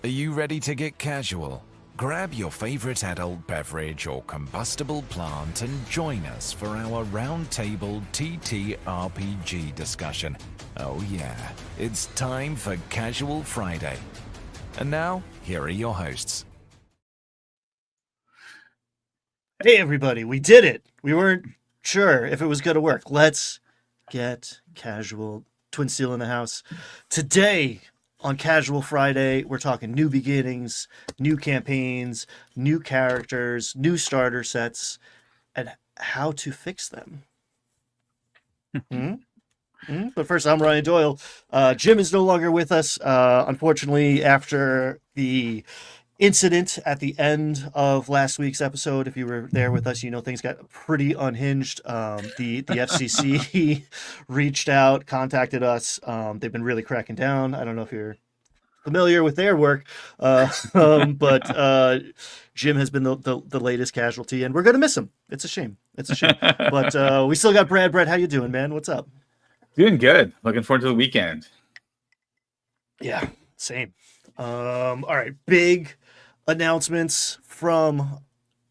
Are you ready to get casual? Grab your favorite adult beverage or combustible plant and join us for our roundtable TTRPG discussion. Oh yeah, it's time for Casual Friday. And now, here are your hosts. Hey everybody, we did it. We weren't sure if it was going to work. Let's get casual. Twin Steel in the house. Today on Casual Friday, we're talking new beginnings, new campaigns, new characters, new starter sets, and how to fix them. Hmm? But first, I'm Ryan Doyle. Jim is no longer with us, unfortunately, after the incident at the end of last week's episode. If you were there with us, you know things got pretty unhinged. The FCC reached out, contacted us. They've been really cracking down. I don't know if you're familiar with their work, but Jim has been the latest casualty, and we're gonna miss him. It's a shame. It's a shame. But we still got Brad. Brad, how you doing, man? What's up? Doing good. Looking forward to the weekend. Yeah, same. All right, big announcements from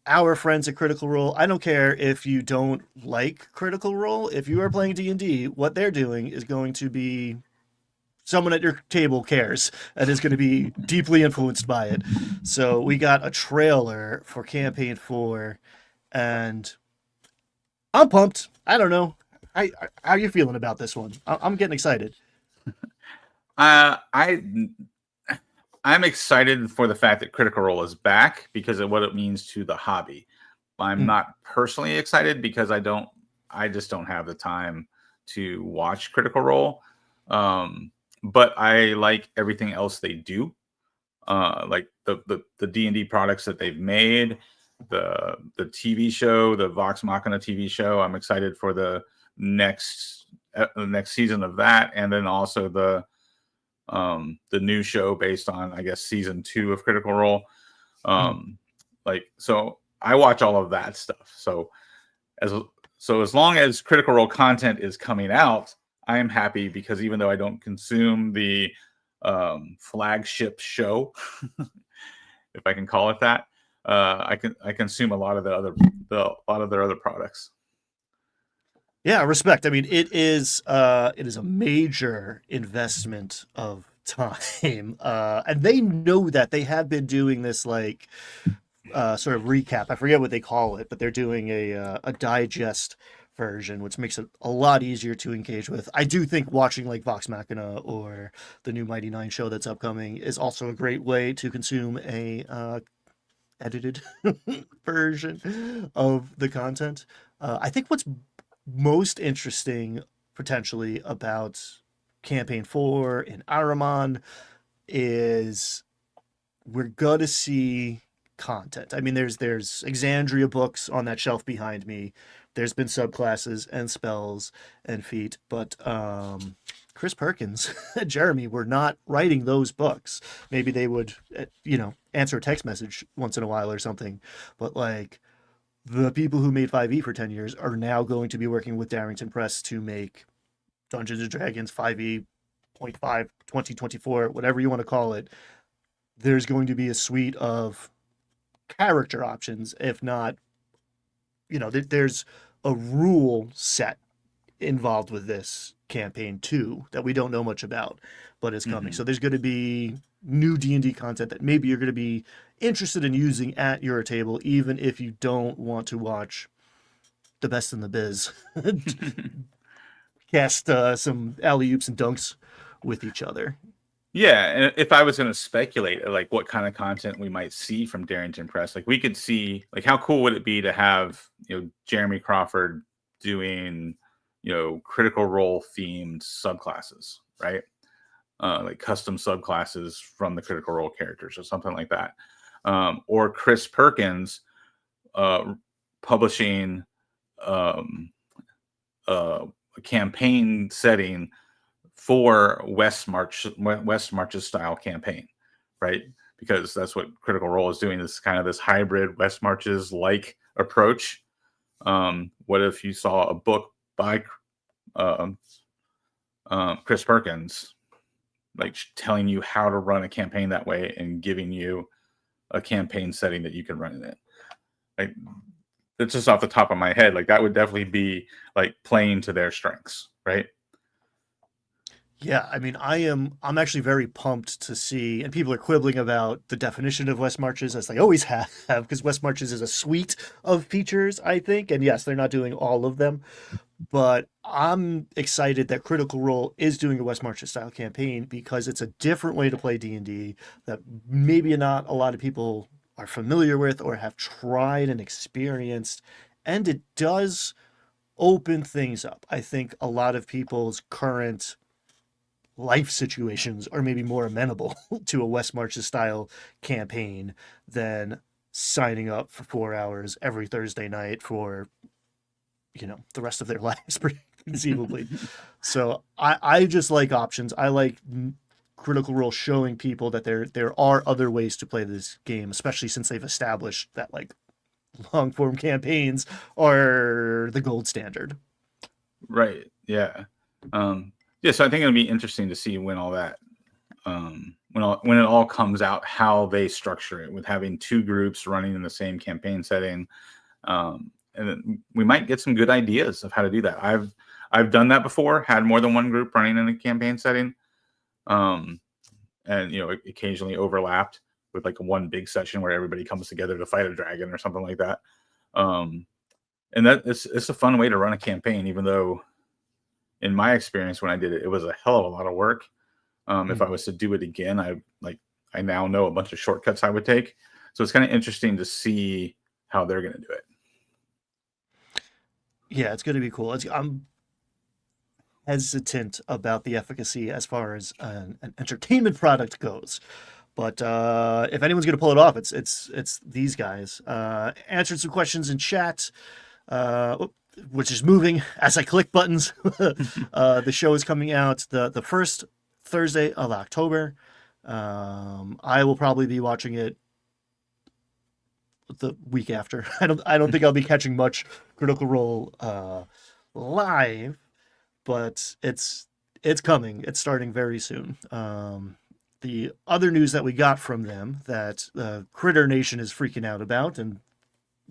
our friends at Critical Role. I don't care if you don't like Critical Role. If you are playing D&D, what they're doing is going to be someone at your table cares and is going to be deeply influenced by it. So we got a trailer for campaign 4 and I'm pumped. I don't know. How are you feeling about this one? I'm getting excited. I I'm excited for the fact that Critical Role is back because of what it means to the hobby. I'm not personally excited because I just don't have the time to watch Critical Role. But I like everything else they do. Like the D&D products that they've made, the TV show, the Vox Machina TV show. I'm excited for the next season of that, and then also the new show based on, I guess, season 2 of Critical Role. So I watch all of that stuff. So as long as Critical Role content is coming out, I am happy, because even though I don't consume the flagship show, if I can call it that, I consume a lot of a lot of their other products. Yeah, respect. I mean, it is a major investment of time, and they know that they have been doing this like sort of recap. I forget what they call it, but they're doing a digest version, which makes it a lot easier to engage with. I do think watching like Vox Machina or the new Mighty Nine show that's upcoming is also a great way to consume a edited version of the content. I think what's most interesting potentially about campaign 4 in Araman is we're gonna see content. I mean, there's Exandria books on that shelf behind me. There's been subclasses and spells and feat, but Chris Perkins and Jeremy were not writing those books. Maybe they would, answer a text message once in a while or something, but like the people who made 5e for 10 years are now going to be working with Darrington Press to make Dungeons and Dragons 5e, point 5, 2024, whatever you want to call it. There's going to be a suite of character options, if not, there's a rule set involved with this campaign too that we don't know much about, but is coming. So there's going to be new D&D content that maybe you're going to be interested in using at your table, even if you don't want to watch the best in the biz cast some alley oops and dunks with each other. Yeah, and if I was going to speculate, like what kind of content we might see from Darrington Press, like we could see, like how cool would it be to have Jeremy Crawford doing Critical Role themed subclasses, right? Like custom subclasses from the Critical Role characters or something like that, or Chris Perkins publishing a campaign setting for West March's style campaign, right? Because that's what Critical Role is doing. This kind of this hybrid West Marches like approach. What if you saw a book by Chris Perkins like telling you how to run a campaign that way and giving you a campaign setting that you can run in it. Like, it's just off the top of my head. Like, that would definitely be like playing to their strengths, right? Yeah, I mean, I'm actually very pumped to see, and people are quibbling about the definition of West Marches as they always have, because West Marches is a suite of features, I think, and yes, they're not doing all of them, but I'm excited that Critical Role is doing a West Marches style campaign because it's a different way to play D&D that maybe not a lot of people are familiar with or have tried and experienced, and it does open things up. I think a lot of people's current life situations are maybe more amenable to a West Marches style campaign than signing up for 4 hours every Thursday night for, the rest of their lives, conceivably. So I just like options. I like Critical Role showing people that there are other ways to play this game, especially since they've established that like long form campaigns are the gold standard. Right. Yeah. Yeah. So I think it'll be interesting to see when all that, when it all comes out, how they structure it with having two groups running in the same campaign setting. And then we might get some good ideas of how to do that. I've done that before, had more than one group running in a campaign setting. And occasionally overlapped with like one big session where everybody comes together to fight a dragon or something like that. And that it's a fun way to run a campaign, even though in my experience when I did it, it was a hell of a lot of work. If I was to do it again, I now know a bunch of shortcuts I would take. So it's kind of interesting to see how they're going to do it. Yeah, it's going to be cool. I'm hesitant about the efficacy as far as an entertainment product goes. But if anyone's going to pull it off, it's these guys. Answered some questions in chat, which is moving as I click buttons. The show is coming out the first Thursday of October. I will probably be watching it the week after. I don't think I'll be catching much Critical Role live, but it's coming. It's starting very soon. The other news that we got from them that Critter Nation is freaking out about and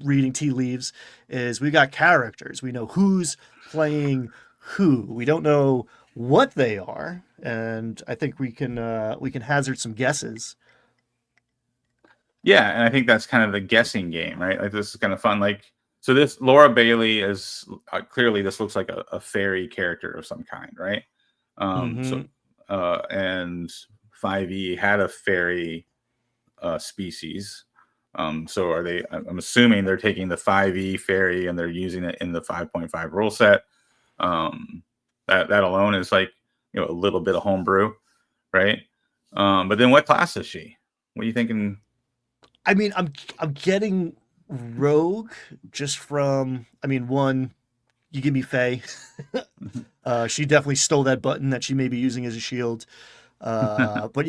reading tea leaves is we got characters. We know who's playing who. We don't know what they are, and I think we can hazard some guesses. Yeah, and I think that's kind of the guessing game, right? Like, this is kind of fun. Like, so this Laura Bailey is clearly, this looks like a fairy character of some kind, right? So and 5e had a fairy species. So are they? I'm assuming they're taking the 5e fairy and they're using it in the 5.5 rule set. That alone is like a little bit of homebrew, right? But then what class is she? What are you thinking? I mean, I'm getting rogue just from. I mean, one, you give me Faye. She definitely stole that button that she may be using as a shield. But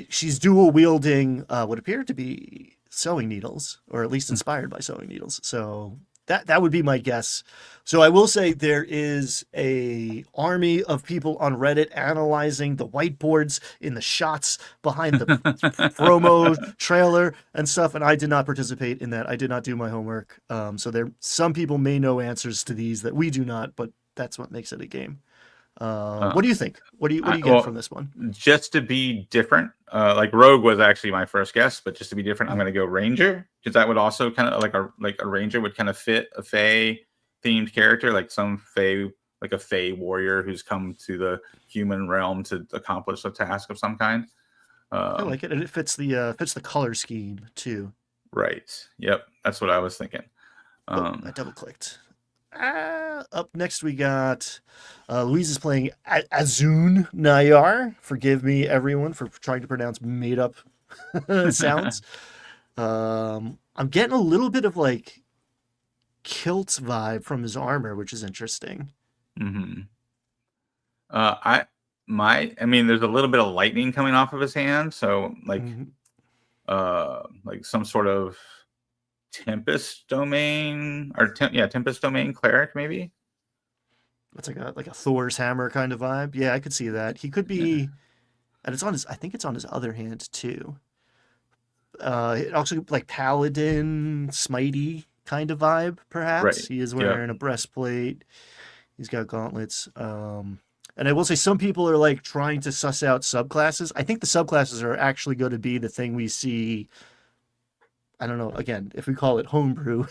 she's dual wielding what appear to be sewing needles, or at least inspired by sewing needles. So that would be my guess. So I will say there is a army of people on Reddit analyzing the whiteboards in the shots behind the promo trailer and stuff, and I did not participate in that. I did not do my homework. So some people may know answers to these that we do not, but that's what makes it a game. What do you think? What do you get from this one? Just to be different, like Rogue was actually my first guess, but just to be different, I'm going to go Ranger, because that would also kind of like a Ranger would kind of fit a Fae themed character, like some Fae, like a Fae warrior who's come to the human realm to accomplish a task of some kind. I like it, and it fits the color scheme too. Right. Yep. That's what I was thinking. I double clicked. Up next, we got Louise is playing Azun Nayar. Forgive me, everyone, for trying to pronounce made up sounds. I'm getting a little bit of like Kilt's vibe from his armor, which is interesting. Mm-hmm. I mean, there's a little bit of lightning coming off of his hand, so like, like some sort of Tempest Domain or Tempest Domain cleric, maybe. That's like a Thor's hammer kind of vibe. Yeah, I could see that. He could be. and it's on his. I think it's on his other hand too. It also like paladin, smitey kind of vibe. Perhaps Right. he is Yep. wearing a breastplate. He's got gauntlets. And I will say some people are like trying to suss out subclasses. I think the subclasses are actually going to be the thing we see. I don't know. Again, if we call it homebrew,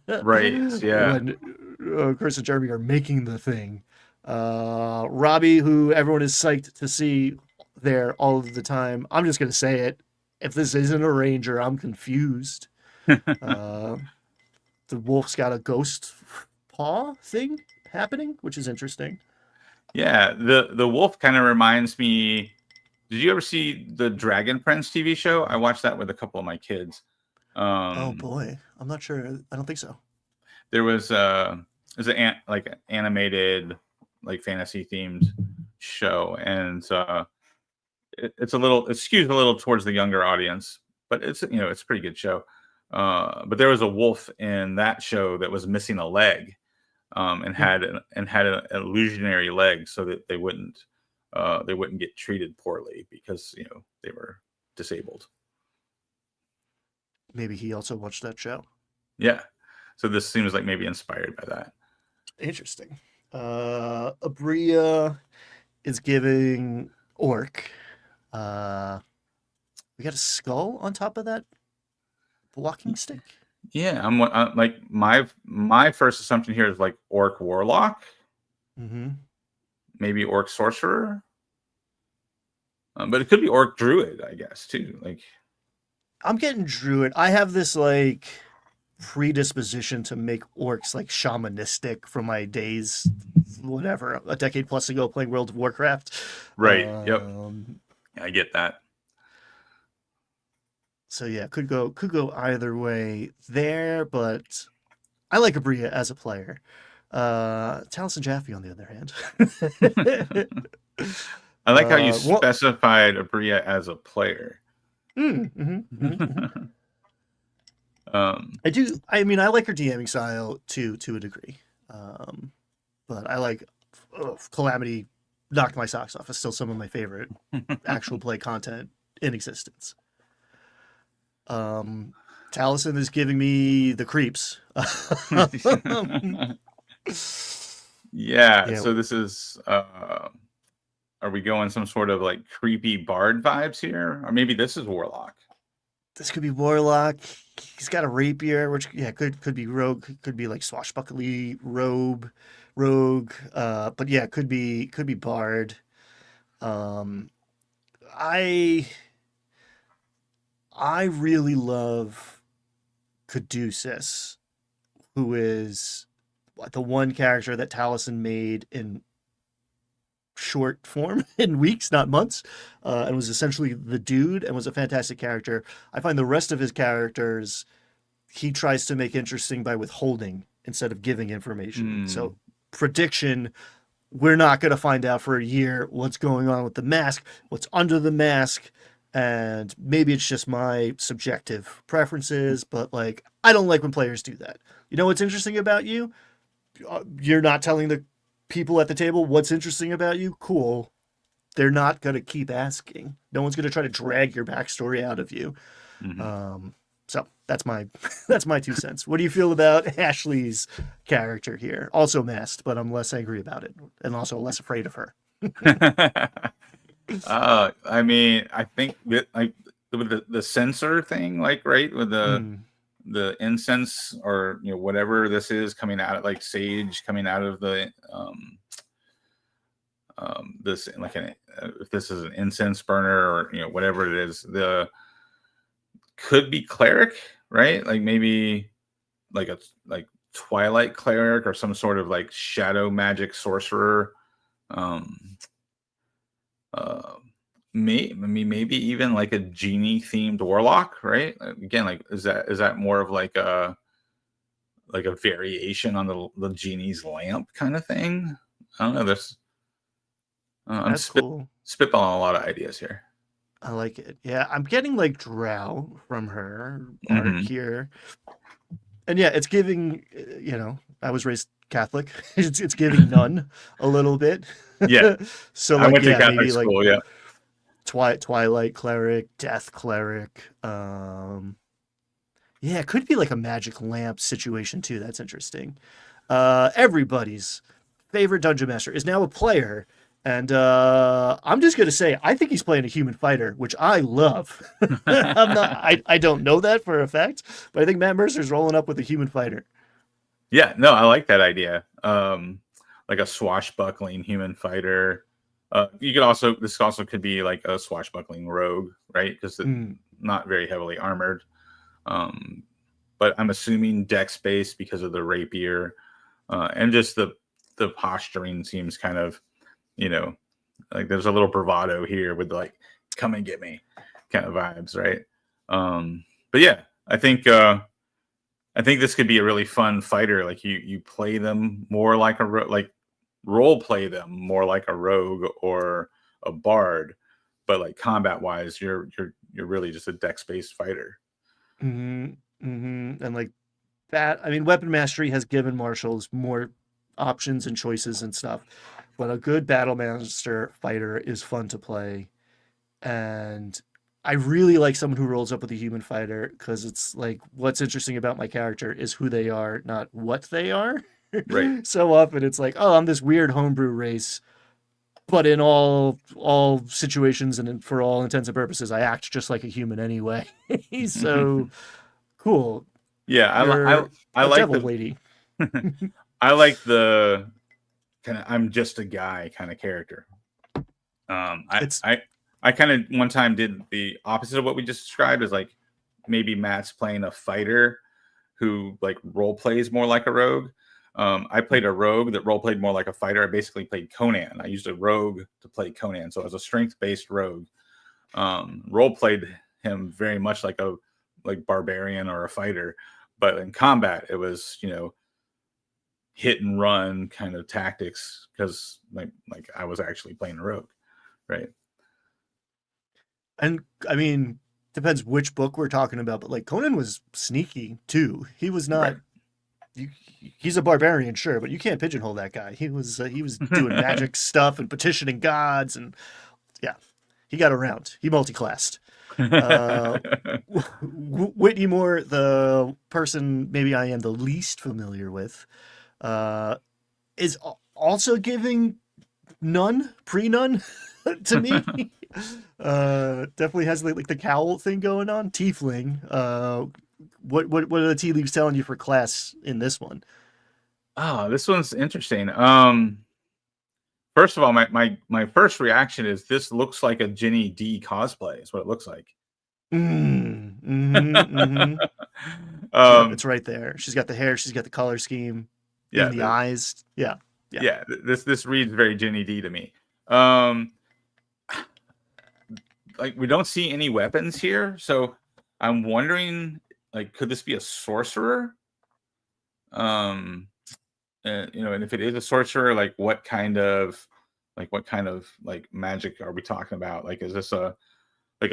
Right. Yeah. when Chris and Jeremy are making the thing. Robbie, who everyone is psyched to see there all of the time. I'm just going to say it. If this isn't a ranger, I'm confused. The wolf's got a ghost paw thing happening, which is interesting. Yeah. The wolf kind of reminds me. Did you ever see the Dragon Prince TV show? I watched that with a couple of my kids. Oh boy, I'm not sure. I don't think so. There was like an animated, like fantasy themed show, and it skews a little towards the younger audience, but it's it's a pretty good show. But there was a wolf in that show that was missing a leg, and had an illusionary leg, so that they wouldn't get treated poorly because they were disabled. Maybe he also watched that show. Yeah, so this seems like maybe inspired by that. Interesting. Abria is giving orc. We got a skull on top of that walking stick. Yeah, I'm like my first assumption here is like orc warlock, maybe orc sorcerer, but it could be orc druid, I guess too. Like, I'm getting druid. I have this like predisposition to make orcs like shamanistic from my days, whatever, a decade plus ago playing World of Warcraft. Right. Yep. I get that. So yeah, could go either way there, but I like Abria as a player. Taliesin Jaffe, on the other hand. I like how you specified Abria as a player. I do. I mean, I like her DMing style to a degree, but I like Calamity. Knocked my socks off. It's still some of my favorite actual play content in existence. Taliesin is giving me the creeps. Yeah. So this is. Are we going some sort of like creepy bard vibes here, or maybe this is warlock? This could be warlock. He's got a rapier, which could be rogue. Could be like swashbuckly rogue. But yeah, could be bard. I really love Caduceus, who is the one character that Taliesin made in short form, in weeks, not months, and was essentially the dude, and was a fantastic character. I find the rest of his characters he tries to make interesting by withholding instead of giving information. So prediction, we're not going to find out for a year what's going on with the mask, what's under the mask, and maybe it's just my subjective preferences, but like I don't like when players do that. You know what's interesting about you? You're not telling the people at the table what's interesting about you. Cool. They're not going to keep asking. No one's going to try to drag your backstory out of you. So that's my 2 cents. What do you feel about Ashley's character here? Also masked, but I'm less angry about it and also less afraid of her. I mean, I think that, like, with the censer thing, like, right, with the incense, or whatever this is coming out of, like, sage coming out of the this, like, if this is an incense burner, or whatever it is, could be cleric, right? Like maybe like a Twilight cleric, or some sort of like shadow magic sorcerer. Maybe even like a genie themed warlock, right? Again, like is that more of like a variation on the genie's lamp kind of thing? I don't know. I'm cool. spitballing a lot of ideas here. I like it. Yeah, I'm getting like drow from her art here. And yeah, it's giving, I was raised Catholic. It's giving nun a little bit. Yeah. So I like, went to Catholic maybe school, like, Twilight cleric, death cleric. Yeah, it could be like a magic lamp situation too. That's interesting. Everybody's favorite dungeon master is now a player, and I'm just gonna say I think he's playing a human fighter, which I love. I don't know that for a fact, but I think Matt Mercer's rolling up with a human fighter. Yeah, no, I like that idea. Like a swashbuckling human fighter. You could also this also could be like a swashbuckling rogue, right? Because it's not very heavily armored. But I'm assuming dex based because of the rapier, and just the posturing seems kind of, like there's a little bravado here with like come and get me kind of vibes, right? But yeah, I think this could be a really fun fighter. Like you play them more like role play them more like a rogue or a bard, but like combat wise, you're really just a dex based fighter. And like that, I mean, weapon mastery has given marshals more options and choices and stuff, but a good battle master fighter is fun to play. And I really like someone who rolls up with a human fighter because it's like what's interesting about my character is who they are, not what they are. Right. So often it's like, oh, I'm this weird homebrew race, but in all situations and for all intents and purposes, I act just like a human anyway. So cool. Yeah, I like devil the lady. I like the kind of I'm just a guy kind of character. I kind of one time did the opposite of what we just described, is like maybe Matt's playing a fighter who like role plays more like a rogue. I played a rogue that role played more like a fighter. I basically played Conan. I used a rogue to play Conan, so I was a strength based rogue. Role played him very much like a barbarian or a fighter, but in combat it was hit and run kind of tactics because like I was actually playing a rogue, right? And I mean, depends which book we're talking about, but like Conan was sneaky too. He was not. Right. He's a barbarian, sure, but you can't pigeonhole that guy. He was doing magic stuff and petitioning gods, and yeah, he got around. He multi-classed. Whitney Moore, the person maybe I am the least familiar with, is also giving pre-nun to me. Definitely has like the cowl thing going on. Tiefling. What are the tea leaves telling you for class in this one? Oh, this one's interesting. First of all, my first reaction is this looks like a Ginny D cosplay. Is what it looks like. Yeah, it's right there. She's got the hair. She's got the color scheme. Yeah, the eyes. Yeah. This reads very Ginny D to me. Like we don't see any weapons here, so I'm wondering, like, could this be a sorcerer? And if it is a sorcerer, like what kind of magic are we talking about? Like, is this a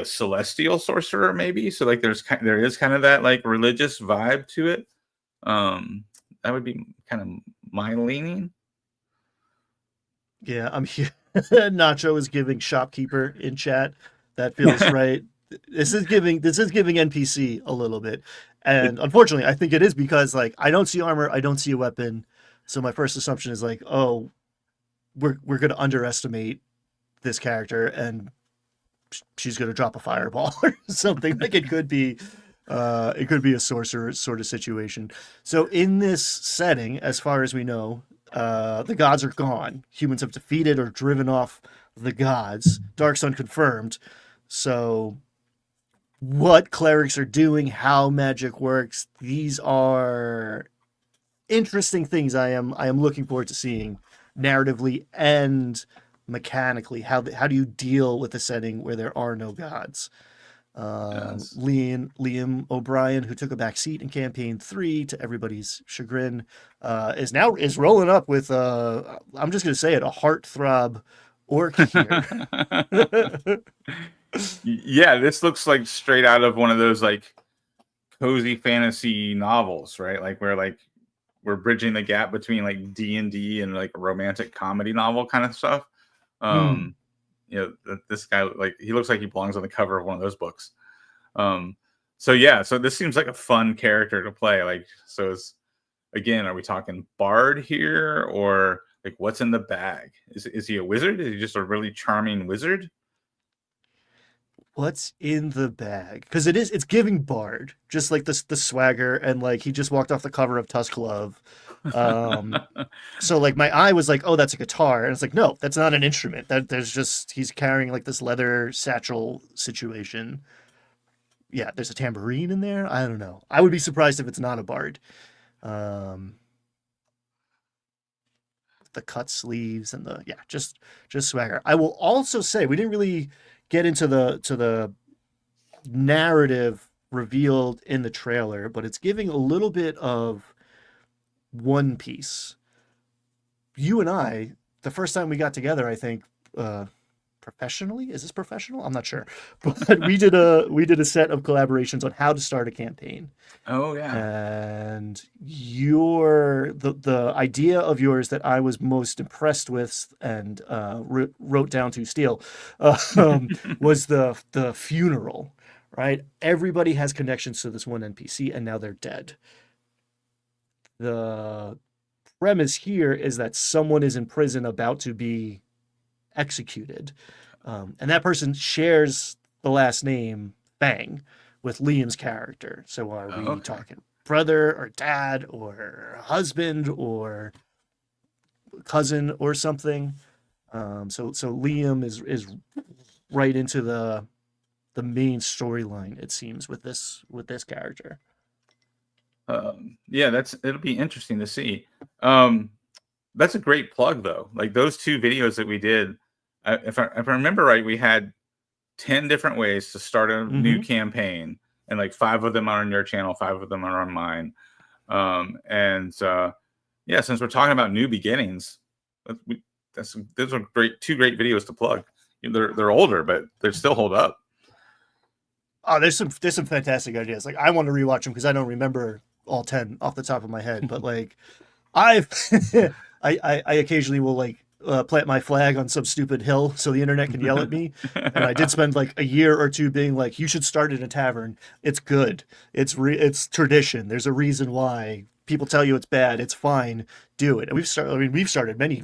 celestial sorcerer maybe? So like there is kind of that like religious vibe to it. That would be kind of my leaning. Yeah, I'm here. Nacho is giving shopkeeper in chat. That feels right. This is giving NPC a little bit. And unfortunately, I think it is because like I don't see armor, I don't see a weapon. So my first assumption is like, oh, we're going to underestimate this character and she's going to drop a fireball or something. Like it could be a sorcerer sort of situation. So in this setting, as far as we know, the gods are gone. Humans have defeated or driven off the gods. Dark Sun confirmed. So what clerics are doing, how magic works, these are interesting things I am looking forward to seeing narratively and mechanically. How do you deal with a setting where there are no gods? Yes. Liam O'Brien, who took a back seat in campaign 3 to everybody's chagrin, is rolling up with I'm just going to say it, a heartthrob orc here. Yeah, this looks like straight out of one of those like cozy fantasy novels, right? Like where like we're bridging the gap between like D&D and like a romantic comedy novel kind of stuff. this guy, like, he looks like he belongs on the cover of one of those books. So yeah, so this seems like a fun character to play. Like, so again, are we talking bard here, or like what's in the bag? Is he a wizard? Is he just a really charming wizard? What's in the bag? Because it's giving Bard, just like the swagger, and like he just walked off the cover of Tusk Love. So like my eye was like, oh, that's a guitar, and it's like, no, that's not an instrument. There's just he's carrying like this leather satchel situation. Yeah, there's a tambourine in there. I don't know. I would be surprised if it's not a Bard. Um, the cut sleeves and the just swagger. I will also say we didn't really get into the narrative revealed in the trailer, but it's giving a little bit of One Piece. You and I, the first time we got together, I think, professionally, is this professional? I'm not sure, but we did a set of collaborations on how to start a campaign. Oh yeah. And the idea of yours that I was most impressed with and wrote down to steal was the funeral, right? Everybody has connections to this one NPC, and now they're dead. The premise here is that someone is in prison about to be executed, and that person shares the last name Fang with Liam's character. So are we talking brother or dad or husband or cousin or something? So Liam is right into the main storyline, it seems, with this character. Yeah, it'll be interesting to see. That's a great plug though. Like those two videos that we did, if I remember right, we had 10 different ways to start a new campaign, and like 5 of them are on your channel, 5 of them are on mine. Yeah, since we're talking about new beginnings, those are two great videos to plug. They're older, but they still hold up. Oh, there's some fantastic ideas. Like I want to rewatch them because I don't remember all 10 off the top of my head, but like I occasionally will like plant my flag on some stupid hill so the internet can yell at me. And I did spend like a year or two being like, you should start in a tavern. It's good. It's tradition. There's a reason why. People tell you it's bad. It's fine. Do it. And we've started many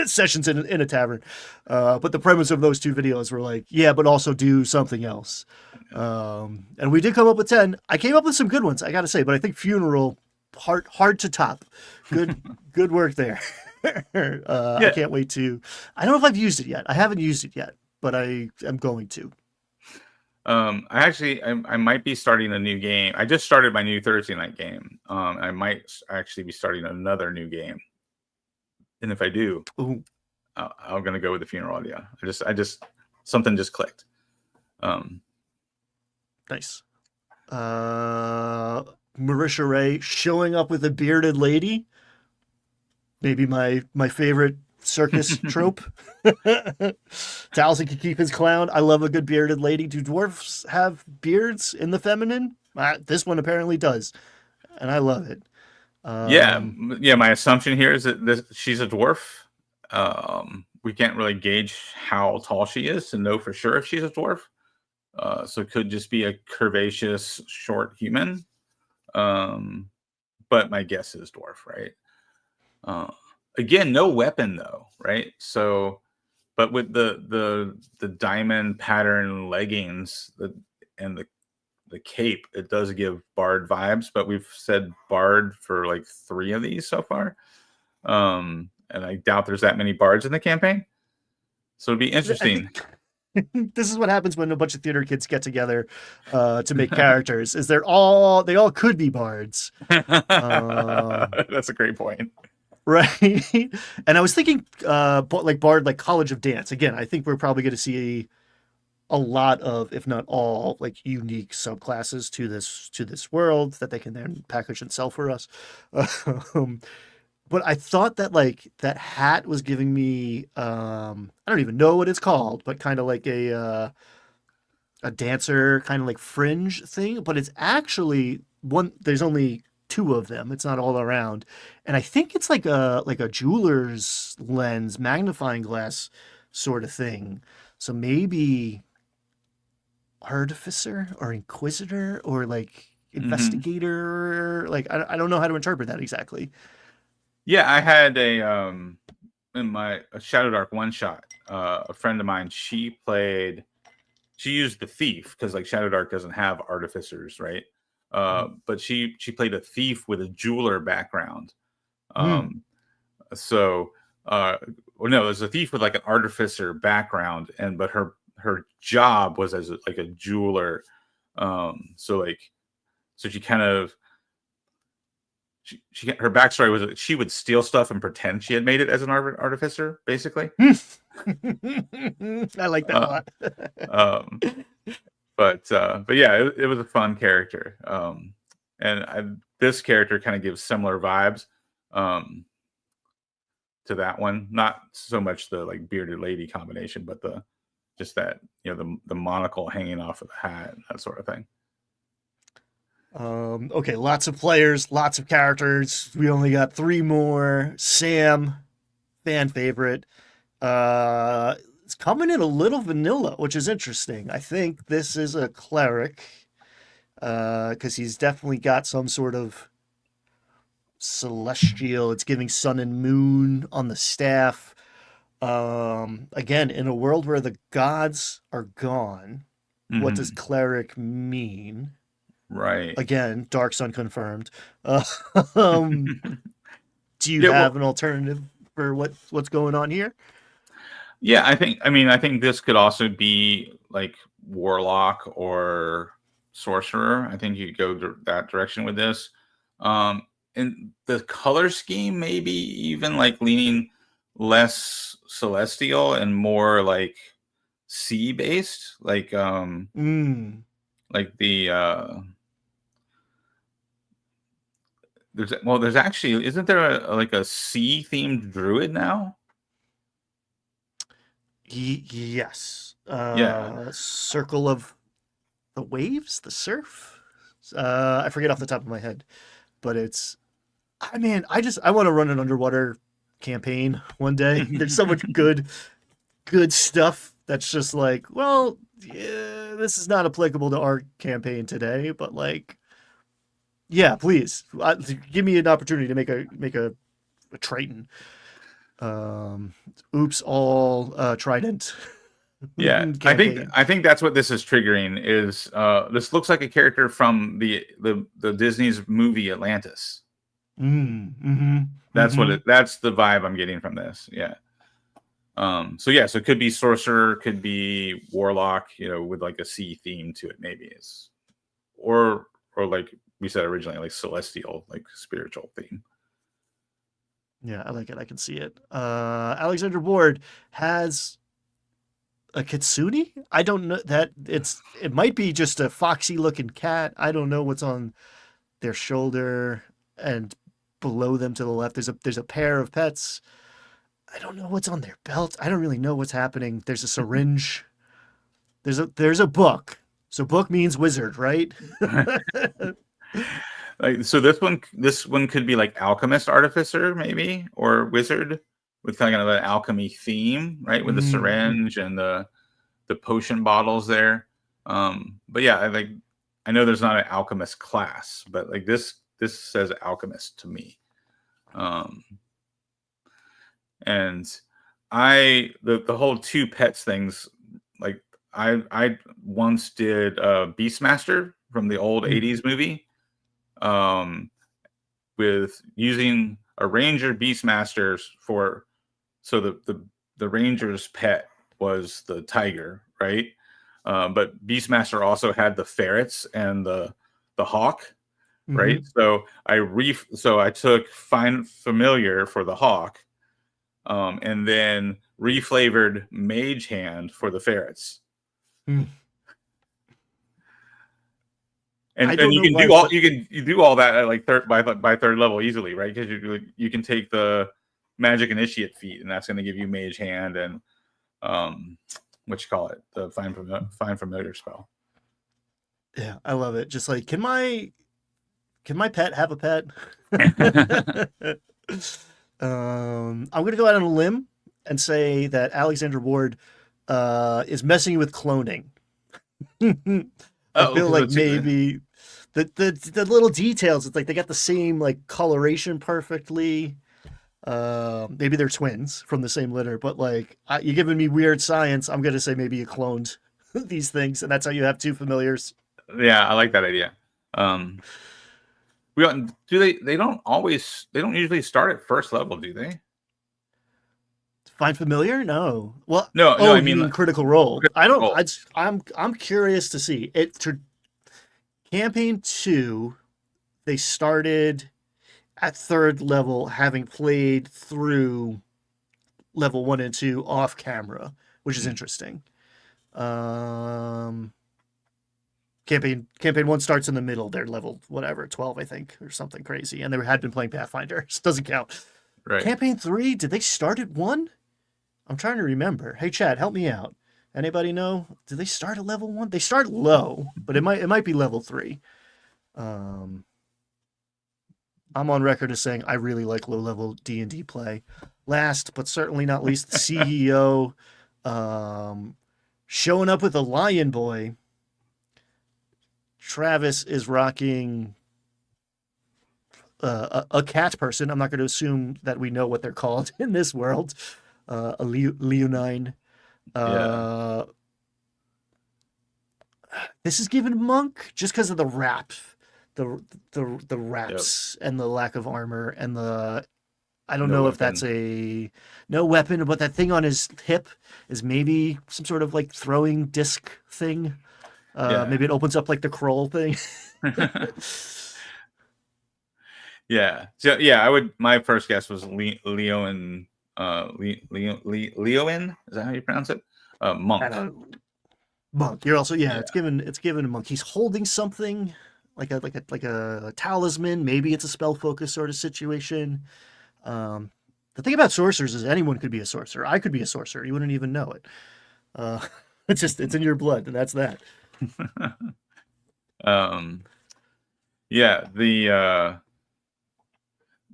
sessions in a tavern. But the premise of those two videos were like, yeah, but also do something else. And we did come up with 10. I came up with some good ones, I got to say, but I think funeral, hard to top. Good work there. I can't wait to. I don't know if I've used it yet. I haven't used it yet, but I am going to. I might be starting a new game. I just started my new Thursday night game. I might actually be starting another new game, and if I do, I'm gonna go with the funeral idea. I just something just clicked. Nice. Marisha Ray showing up with a bearded lady. Maybe my favorite circus trope. Taliesin can keep his clown. I love a good bearded lady. Do dwarfs have beards in the feminine? This one apparently does, and I love it. Yeah. My assumption here is that she's a dwarf. We can't really gauge how tall she is to know for sure if she's a dwarf. So it could just be a curvaceous, short human. But my guess is dwarf, right? Again, no weapon though, right? So, but with the diamond pattern leggings and the cape, it does give bard vibes. But we've said bard for like 3 of these so far, and I doubt there's that many bards in the campaign. So it'd be interesting. This is what happens when a bunch of theater kids get together to make characters. Is they all could be bards. That's a great point. Right. And I was thinking like bard, like College of Dance. Again, I think we're probably going to see a lot of, if not all, like unique subclasses to this world that they can then package and sell for us. But I thought that like that hat was giving me I don't even know what it's called, but kind of like a dancer kind of like fringe thing, but it's actually one. There's only 2 of them. It's not all around, and I think it's like a jeweler's lens, magnifying glass sort of thing. So maybe artificer or inquisitor or like Hmm. investigator. Like I don't know how to interpret that exactly. Yeah, I had in my a Shadow Dark one shot. A friend of mine, she used the thief because like Shadow Dark doesn't have artificers, right? But she played a thief with a jeweler background. Mm. Um, so well, no, it was a thief with like an artificer background, and but her job was as like a jeweler. So like so she kind of she her backstory was that she would steal stuff and pretend she had made it as an artificer, basically. I like that a Uh, lot. um, but yeah, it was a fun character. And this character kind of gives similar vibes um, to that one. Not so much the like bearded lady combination, but the just that the monocle hanging off of the hat, that sort of thing. Okay, lots of players, lots of characters. We only got three more. Sam, fan favorite. It's coming in a little vanilla, which is interesting. I think this is a cleric, because he's definitely got some sort of celestial. It's giving sun and moon on the staff. Again, in a world where the gods are gone, what does Hmm. cleric mean? Right. Again, dark sun confirmed. Uh, um, do you Yeah. have Well, an alternative for what's going on here? yeah. I think this could also be like warlock or sorcerer. I think you could go that direction with this. Um, and the color scheme, maybe even like leaning less celestial and more like sea based, Mm. like the there's actually isn't there like a sea themed druid now? Yes. Yeah. Circle of the waves, the surf. I forget off the top of my head, but it's. I mean, I want to run an underwater campaign one day. There's so much good stuff that's just like, well, yeah, this is not applicable to our campaign today, but like, yeah, please give me an opportunity to make a Triton. Um, oops, all Trident Yeah, campaign. I think that's what this is triggering. Is this looks like a character from the Disney's movie Atlantis? Mm-hmm. That's the vibe I'm getting from this. Yeah. So yeah, so it could be sorcerer, could be warlock, with like a sea theme to it, maybe it's or like we said originally, like celestial, like spiritual theme. Yeah, I like it. I can see it. Alexander Ward has a kitsune. I don't know that it might be just a foxy looking cat. I don't know what's on their shoulder and below them to the left. There's a pair of pets. I don't know what's on their belt. I don't really know what's happening. There's a syringe. There's a book. So book means wizard, right? Like so this one could be like alchemist artificer maybe or wizard with kind of an alchemy theme, right? With the Mm. syringe and the potion bottles there. But yeah, I know there's not an alchemist class, but like this says alchemist to me. Um and the whole two pets things, like I once did Beastmaster from the old Mm. 80s movie. Um with using a ranger beastmasters for so the ranger's pet was the tiger, right? But beastmaster also had the ferrets and the hawk, right? Hmm. So I took find familiar for the hawk, and then reflavored mage hand for the ferrets. Mm. I And don't you know can why, do all but you do all that at like by third level easily, right? Because you can take the magic initiate feat, and that's going to give you mage hand and um, what you call it, the find familiar spell. yeah, I love it. Just like, can my pet have a pet? I'm gonna go out on a limb and say that Alexander Ward is messing with cloning. I Oh, feel like let's see. maybe the little details. It's like they got the same like coloration perfectly. Maybe they're twins from the same litter, but like you're giving me weird science. I'm gonna say maybe you cloned these things, and that's how you have two familiars. Yeah, I like that idea. We don't, do they don't always, they don't usually start at first level, do they? Find familiar? No. Well, No, oh, I you mean mean Critical Role? I don't. roll. I'm curious to see it. Campaign 2, they started at third level, having played through level 1 and 2 off camera, which is interesting. Um, campaign 1 starts in the middle. They're level whatever 12, I think, or something crazy, and they had been playing Pathfinder. So it doesn't count. Right. Campaign 3, did they start at 1? I'm trying to remember. Hey, Chad, help me out. Anybody know? Did they start at level 1? They start low, but it might be level 3. Um, I'm on record as saying I really like low level D&D play. Last but certainly not least, the CEO showing up with a lion boy. Travis is rocking a cat person. I'm not going to assume that we know what they're called in this world. A leonine. Yeah. This is given monk just because of the wrap, the Yep. wraps and the lack of armor and the. I don't No know if weapon. that's a no weapon, but that thing on his hip is maybe some sort of like throwing disc thing. Yeah. Maybe it opens up like the crawl thing. Yeah. So yeah, I would. My first guess was Leo and Leoin. Is that how you pronounce it? Monk. And a monk. You're also Yeah. it's given a monk. He's holding something like a talisman. Maybe it's a spell focus sort of situation. The thing about sorcerers is anyone could be a sorcerer. I could be a sorcerer. You wouldn't even know it. Uh, it's in your blood, and that's that. Yeah.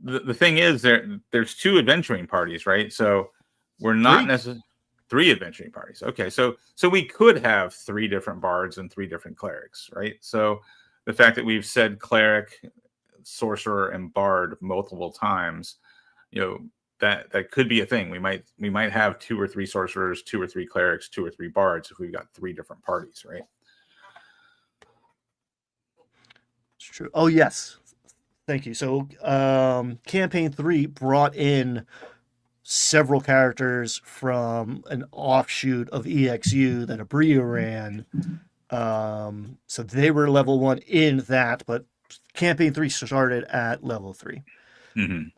The thing is there's 2 adventuring parties, right? So we're not 3. necessarily 3 adventuring parties. Okay, so we could have 3 different bards and 3 different clerics, right? So the fact that we've said cleric, sorcerer, and bard multiple times, that could be a thing. We might have 2 or 3 sorcerers, 2 or 3 clerics, 2 or 3 bards if we've got 3 different parties, right? It's true. Oh yes, thank you. So, campaign 3 brought in several characters from an offshoot of EXU that Abria ran. So they were level 1 in that, but campaign 3 started at level 3. Mm-hmm.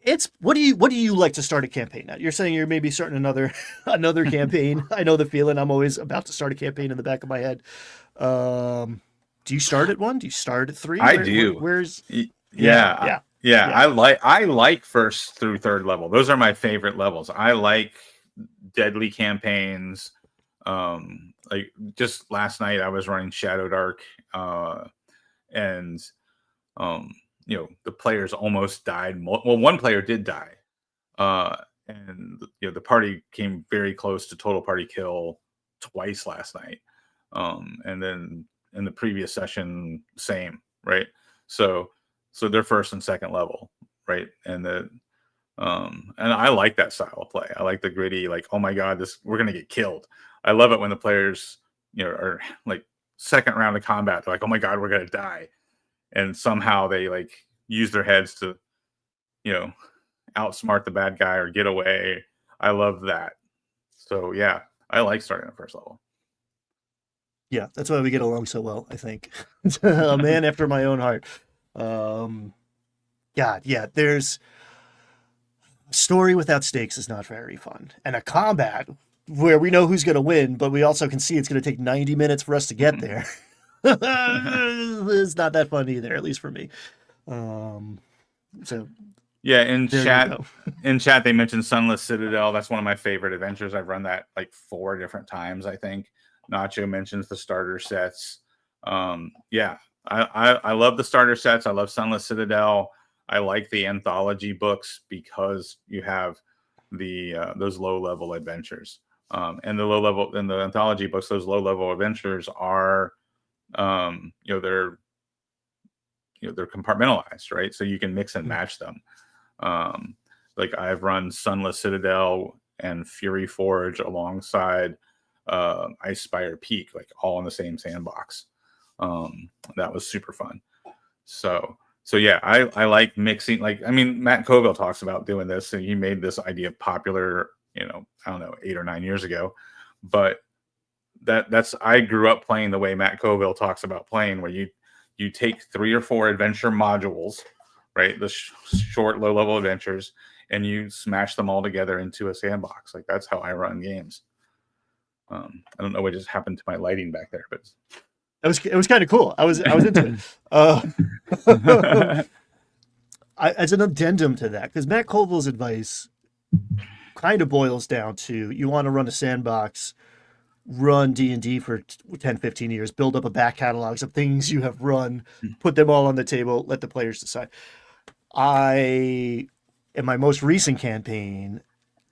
It's what do you like to start a campaign at? You're saying you're maybe starting another campaign. I know the feeling. I'm always about to start a campaign in the back of my head. Do you start at 1? Do you start at 3? I do. Where's Yeah. yeah. I like first through third level. Those are my favorite levels. I like deadly campaigns. Like just last night I was running Shadow Dark, and the players almost died. Well, one player did die, and the party came very close to total party kill twice last night. And then in the previous session, same, right? So they're first and second level, right? And and I like that style of play. I like the gritty, like, oh my god, we're gonna get killed. I love it when the players, are like second round of combat, they're like, oh my god, we're gonna die, and somehow they like use their heads to, outsmart the bad guy or get away. I love that. So yeah, I like starting at first level. Yeah, that's why we get along so well, I think. A man after my own heart. God, yeah, there's story without stakes is not very fun. And a combat where we know who's going to win, but we also can see it's going to take 90 minutes for us to get there. It's not that fun either, at least for me. So yeah, in chat they mentioned Sunless Citadel. That's one of my favorite adventures. I've run that like 4 different times, I think. Nacho mentions the starter sets. Yeah, I love the starter sets. I love Sunless Citadel. I like the anthology books because you have the those low level adventures. And the low level in the anthology books, those low level adventures are, they're they're compartmentalized, right? So you can mix and match them. Like I've run Sunless Citadel and Fury Forge alongside Icespire Peak, like all in the same sandbox. That was super fun. So yeah, I like mixing. Like, I mean, Matt Colville talks about doing this, and he made this idea popular, I don't know, 8 or 9 years ago. But that's I grew up playing the way Matt Colville talks about playing, where you take 3 or 4 adventure modules, right? The short, low level adventures, and you smash them all together into a sandbox. Like, that's how I run games. I don't know what just happened to my lighting back there, but it was kind of cool. I was into it. As an addendum to that, because Matt Colville's advice kind of boils down to, you want to run a sandbox, run D&D for 10, 15 years, build up a back catalog of things you have run, put them all on the table, let the players decide. In my most recent campaign,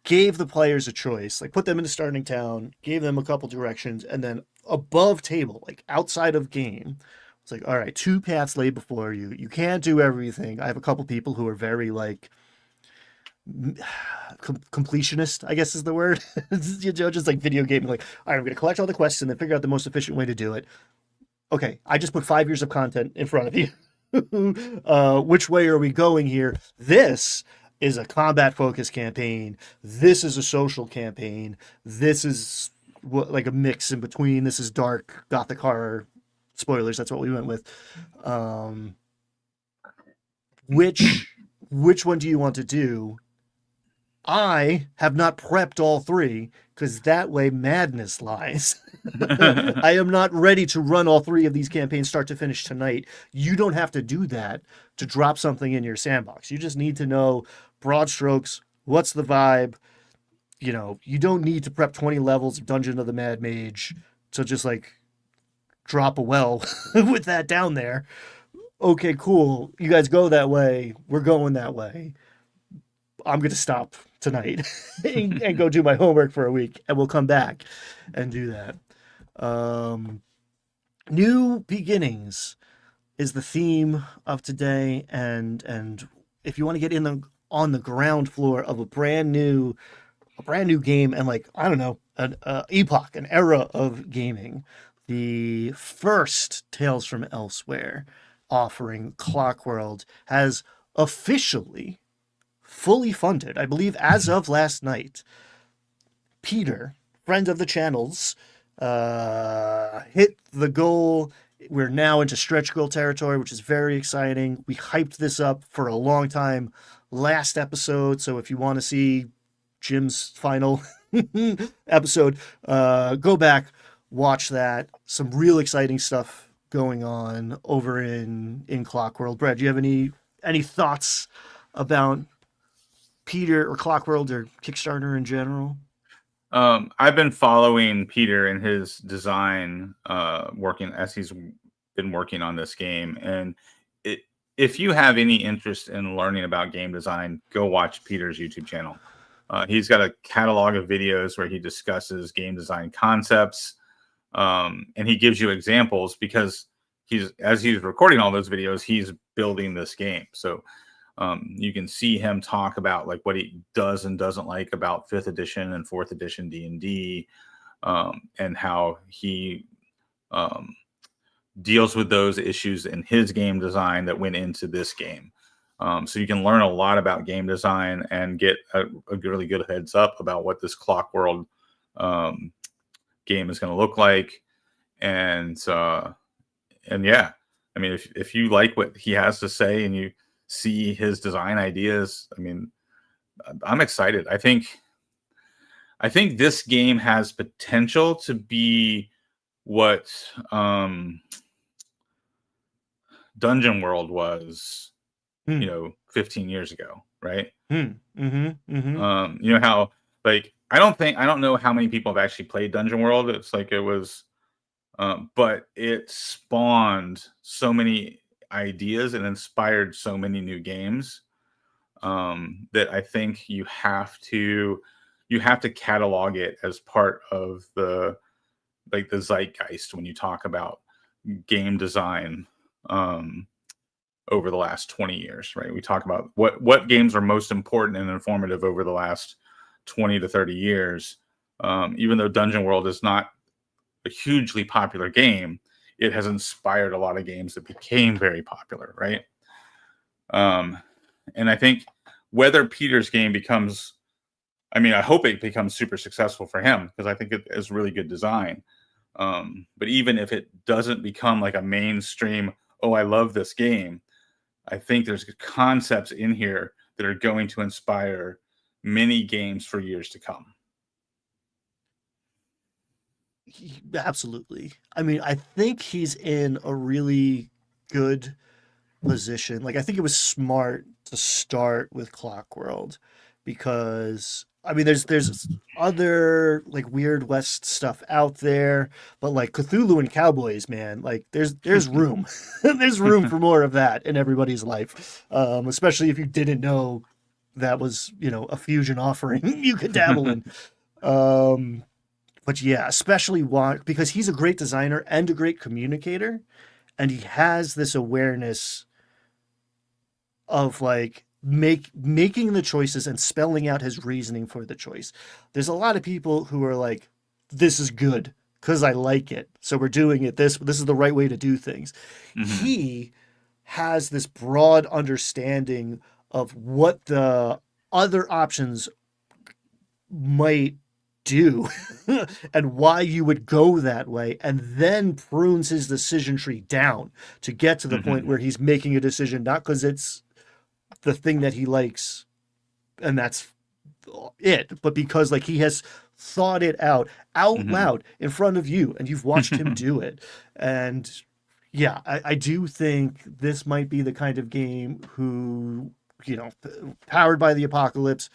gave the players a choice, like put them in a starting town, gave them a couple directions, and then above table, like outside of game, it's like, all right, 2 paths laid before you. You can't do everything. I have a couple people who are very like completionist, I guess is the word. Just like video gaming, like, all right, I'm going to collect all the quests and then figure out the most efficient way to do it. Okay, I just put 5 years of content in front of you. Which way are we going here? This is a combat focused campaign. This is a social campaign. This is like a mix in between. This is dark gothic horror. Spoilers, that's what we went with. Which one do you want to do? I have not prepped all 3, because that way madness lies. I am not ready to run all 3 of these campaigns start to finish tonight. You don't have to do that to drop something in your sandbox. You just need to know broad strokes. What's the vibe? You don't need to prep 20 levels of Dungeon of the Mad Mage to just like drop a well with that down there. Okay, cool. You guys go that way. We're going that way. I'm going to stop tonight and go do my homework for a week, and we'll come back and do that. New beginnings is the theme of today, and if you want to get on the ground floor of a brand new game, and like, I don't know, an epoch, an era of gaming, the first Tales from Elsewhere offering, Clockworld, has officially fully funded, I believe, as of last night. Peter, friend of the channels, hit the goal. We're now into stretch goal territory, which is very exciting. We hyped this up for a long time last episode, so if you want to see Jim's final episode, go back, watch that. Some real exciting stuff going on over in Clockworld. Brad, do you have any thoughts about Peter or Clockworld or Kickstarter in general? I've been following Peter and his design working as he's been working on this game, and if you have any interest in learning about game design, go watch Peter's YouTube channel. He's got a catalog of videos where he discusses game design concepts, and he gives you examples, because as he's recording all those videos, he's building this game. So you can see him talk about like what he does and doesn't like about 5th edition and 4th edition D&D, and how he deals with those issues in his game design that went into this game. So you can learn a lot about game design and get a really good heads up about what this Clockworld game is going to look like. And yeah, I mean, if you like what he has to say and you see his design ideas, I mean, I'm excited. I think this game has potential to be what Dungeon World was, 15 years ago, right? You know how, like, I don't know how many people have actually played Dungeon World. It's like it was, but it spawned so many ideas and inspired so many new games that I think you have to you have to catalog it as part of the zeitgeist when you talk about game design over the last 20 years, right? We talk about what games are most important and informative over the last 20 to 30 years. Even though Dungeon World is not a hugely popular game, it has inspired a lot of games that became very popular, right? And I think whether Peter's game becomes, I mean, I hope it becomes super successful for him, because I think it is really good design. But even if it doesn't become like a mainstream, oh, I love this game, I think there's concepts in here that are going to inspire many games for years to come. Absolutely. I mean, I think he's in a really good position. Like, I think it was smart to start with Clockworld because I mean, there's other like Weird West stuff out there, but like Cthulhu and Cowboys, man, like there's room, there's room for more of that in everybody's life, especially if you didn't know that was a fusion offering you could dabble in. But yeah, especially because he's a great designer and a great communicator, and he has this awareness of like making the choices and spelling out his reasoning for the choice. There's a lot of people who are like, this is good because I like it, so we're doing it this is the right way to do things. Mm-hmm. He has this broad understanding of what the other options might do and why you would go that way, and then prunes his decision tree down to get to the point where he's making a decision not because it's the thing that he likes and that's it, but because like he has thought it out loud in front of you and you've watched him do it. And yeah, I do think this might be the kind of game who, powered by the apocalypse,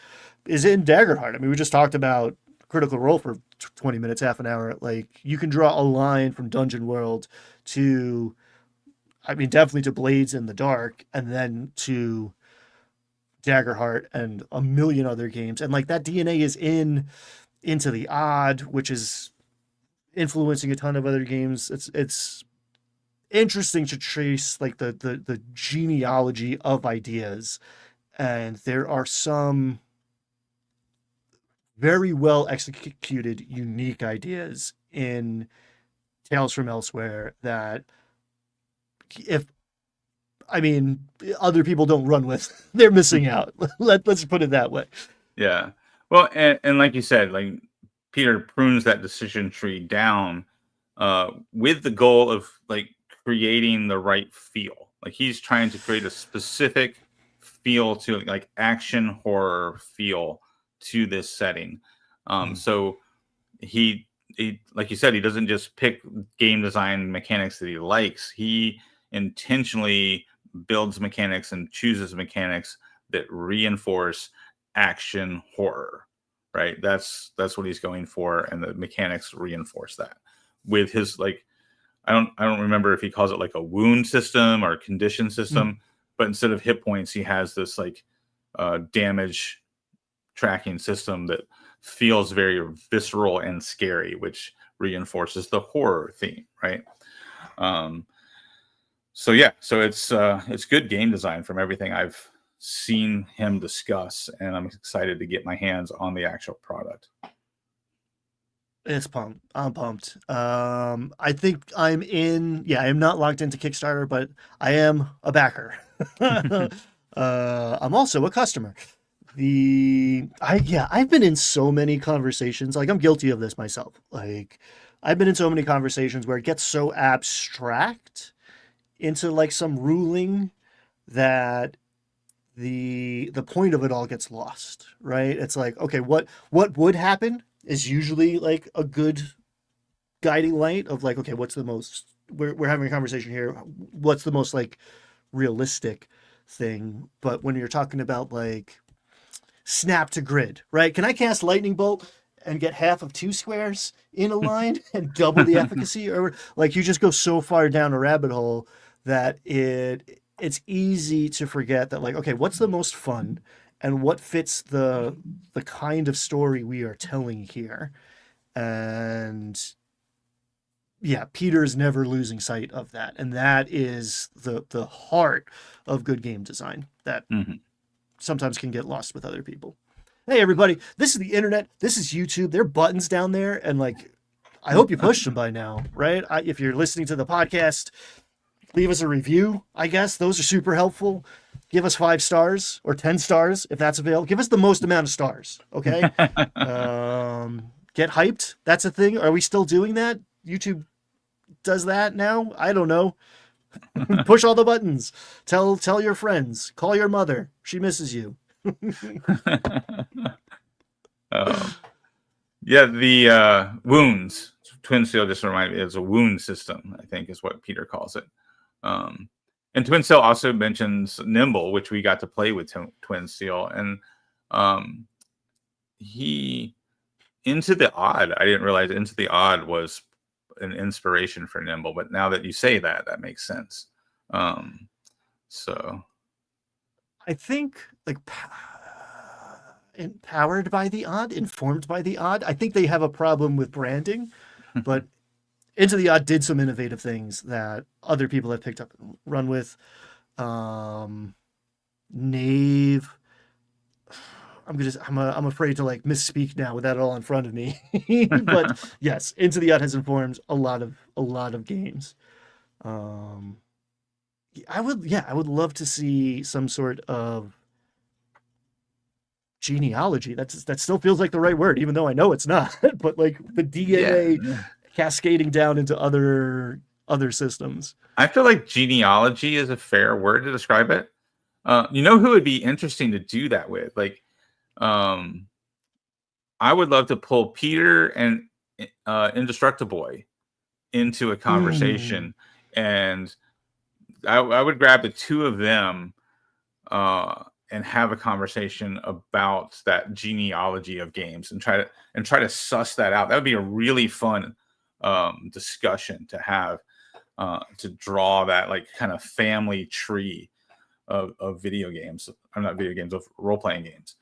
is in Daggerheart. I mean, we just talked about Critical Role for 20 minutes, half an hour. Like, you can draw a line from Dungeon World to, I mean, definitely to Blades in the Dark, and then to Daggerheart and a million other games. And like that DNA is in Into the Odd, which is influencing a ton of other games. It's interesting to trace like the genealogy of ideas. And there are some very well executed, unique ideas in Tales from Elsewhere that other people don't run with, they're missing out. Let's put it that way. Yeah. Well, and like you said, like Peter prunes that decision tree down with the goal of like creating the right feel. Like he's trying to create a specific feel to like action horror feel to this setting. So he like you said, he doesn't just pick game design mechanics that he likes. He intentionally builds mechanics and chooses mechanics that reinforce action horror, right? That's what he's going for, and the mechanics reinforce that with his like I don't remember if he calls it like a wound system or a condition system, but instead of hit points, he has this like damage tracking system that feels very visceral and scary, which reinforces the horror theme, right? So it's good game design from everything I've seen him discuss, and I'm excited to get my hands on the actual product. It's pumped. I'm pumped. I think I'm in. Yeah, I am not logged into Kickstarter, but I am a backer. I'm also a customer. I've been in so many conversations. Like, I'm guilty of this myself. Like, I've been in so many conversations where it gets so abstract into like some ruling that the point of it all gets lost, right? It's like, okay, what would happen is usually like a good guiding light of like, okay, what's the most, we're having a conversation here, what's the most like realistic thing? But when you're talking about like snap to grid, right? Can I cast lightning bolt and get half of 2 squares in a line and double the efficacy? Or like, you just go so far down a rabbit hole that it's easy to forget that like, okay, what's the most fun and what fits the kind of story we are telling here. And yeah, Peter is never losing sight of that, and that is the heart of good game design that Mhm. sometimes can get lost with other people. Hey everybody, this is the internet, this is YouTube. There are buttons down there, and like, I hope you pushed them by now, right? If you're listening to the podcast, leave us a review. I guess those are super helpful. Give us 5 stars or 10 stars if that's available. Give us the most amount of stars, okay? Get hyped. That's a thing. Are we still doing that? YouTube does that now? I don't know. Push all the buttons. Tell your friends. Call your mother. She misses you. Yeah, the wounds. Twin Seal just reminded me, it's a wound system, I think is what Peter calls it. And Twin Seal also mentions Nimble, which we got to play with Twin Seal. And he, Into the Odd, I didn't realize Into the Odd was an inspiration for Nimble, but now that you say that, that makes sense. So I think like empowered by the odd, informed by the odd. I think they have a problem with branding, but Into the Odd did some innovative things that other people have picked up and run with. Knave. I'm afraid to like misspeak now with that all in front of me. But yes, Into the Odd has informed a lot of games. I would love to see some sort of genealogy. That still feels like the right word, even though I know it's not. But like the DNA cascading down into other systems. I feel like genealogy is a fair word to describe it. You know who would be interesting to do that with? Like, I would love to pull Peter and Indestructible into a conversation, and I would grab the two of them and have a conversation about that genealogy of games and try to suss that out. That would be a really fun discussion to have, to draw that like kind of family tree of video games. I'm not video games, of role-playing games.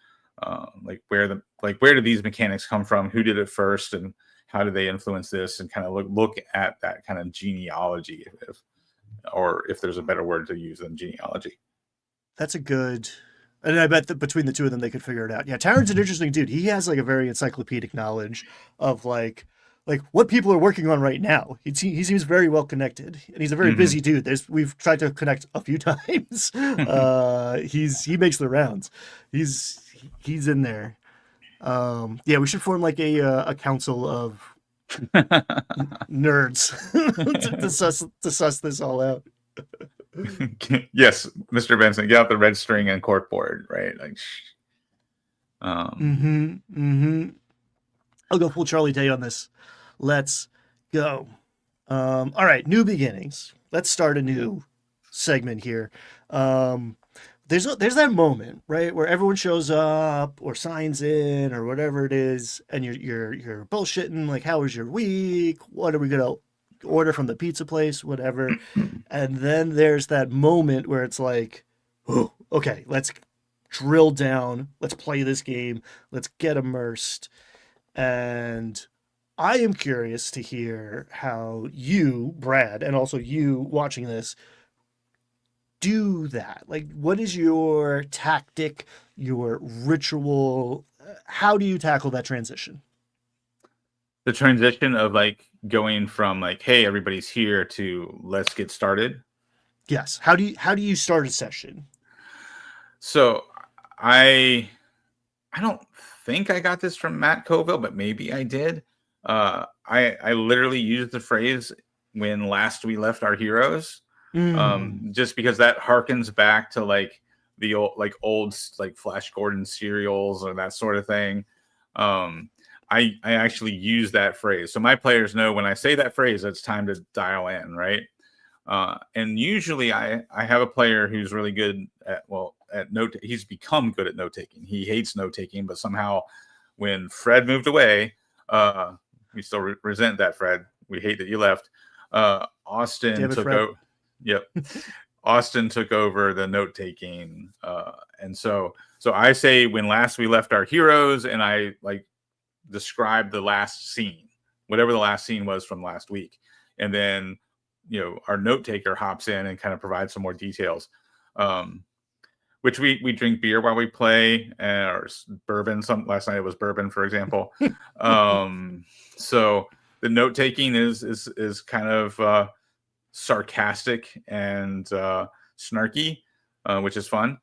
Where do these mechanics come from? Who did it first, and how do they influence this? And kind of look at that kind of genealogy, if there's a better word to use than genealogy. That's a good. And I bet that between the two of them, they could figure it out. Yeah, Taran's an interesting dude. He has like a very encyclopedic knowledge of like what people are working on right now. He seems very well connected, and he's a very busy dude. We've tried to connect a few times. He makes the rounds. He's in there. Yeah, we should form like a council of nerds to suss this all out. Yes, Mr. Benson, get out the red string and corkboard, right? Like, I'll go full Charlie Day on this. Let's go. All right, new beginnings. Let's start a new segment here. There's that moment, right, where everyone shows up or signs in or whatever it is, and you're bullshitting like, how was your week? What are we gonna order from the pizza place? Whatever. And then there's that moment where it's like, oh, okay, let's drill down. Let's play this game. Let's get immersed. And I am curious to hear how you, Brad, and also you watching this, do that. Like, what is your tactic, your ritual? How do you tackle that transition? The transition of like going from like, hey, everybody's here, to let's get started. Yes. How do you start a session? So I don't think I got this from Matt Colville, but maybe I did. I literally used the phrase, when last we left our heroes, just because that harkens back to like the old like Flash Gordon serials or that sort of thing. I actually use that phrase, so my players know when I say that phrase, it's time to dial in, right? And usually I have a player who's really good at note. He's become good at note taking. He hates note taking, but somehow when Fred moved away, we still resent that, Fred. We hate that you left. Austin took over. Yep. Austin took over the note taking, and so I say when last we left our heroes, and I like describe the last scene, whatever the last scene was from last week, and then our note taker hops in and kind of provides some more details. Which we drink beer while we play, or bourbon. Last night it was bourbon, for example. So the note taking is kind of sarcastic and snarky, which is fun.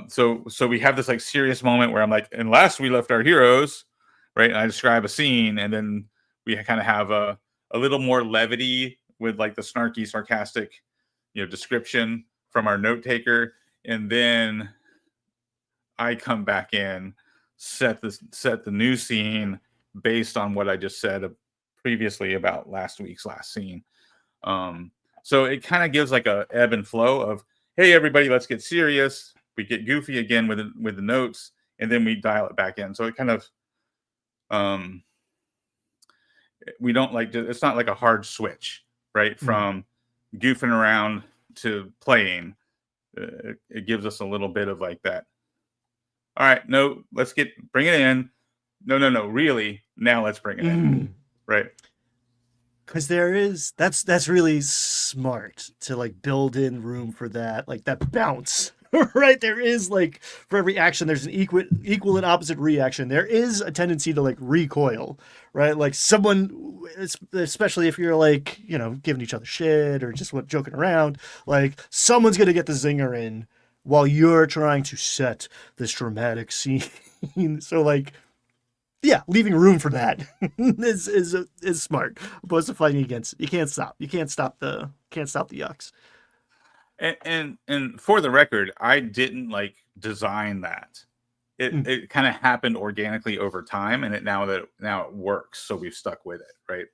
So we have this like serious moment where I'm like, and last we left our heroes, right? And I describe a scene, and then we kind of have a little more levity with like the snarky, sarcastic, description from our note taker. And then I come back in, set the new scene based on what I just said previously about last week's last scene. So it kind of gives like a ebb and flow of, hey, everybody, let's get serious. We get goofy again with the notes, and then we dial it back in. So it kind of, we don't like, it's not like a hard switch, right? From goofing around to playing. It gives us a little bit of like that. All right, no, let's bring it in. No, really, now let's bring it in, right? Because that's really smart to like build in room for that, like that bounce, right? There is like for every action, there's an equal and opposite reaction. There is a tendency to like recoil, right? Like someone, especially if you're like giving each other shit or just joking around, like someone's gonna get the zinger in while you're trying to set this dramatic scene. So like, yeah, leaving room for that is smart, opposed to fighting against it. You can't stop the yucks. And for the record, I didn't like design that. It kind of happened organically over time, and now it works, so we've stuck with it, right?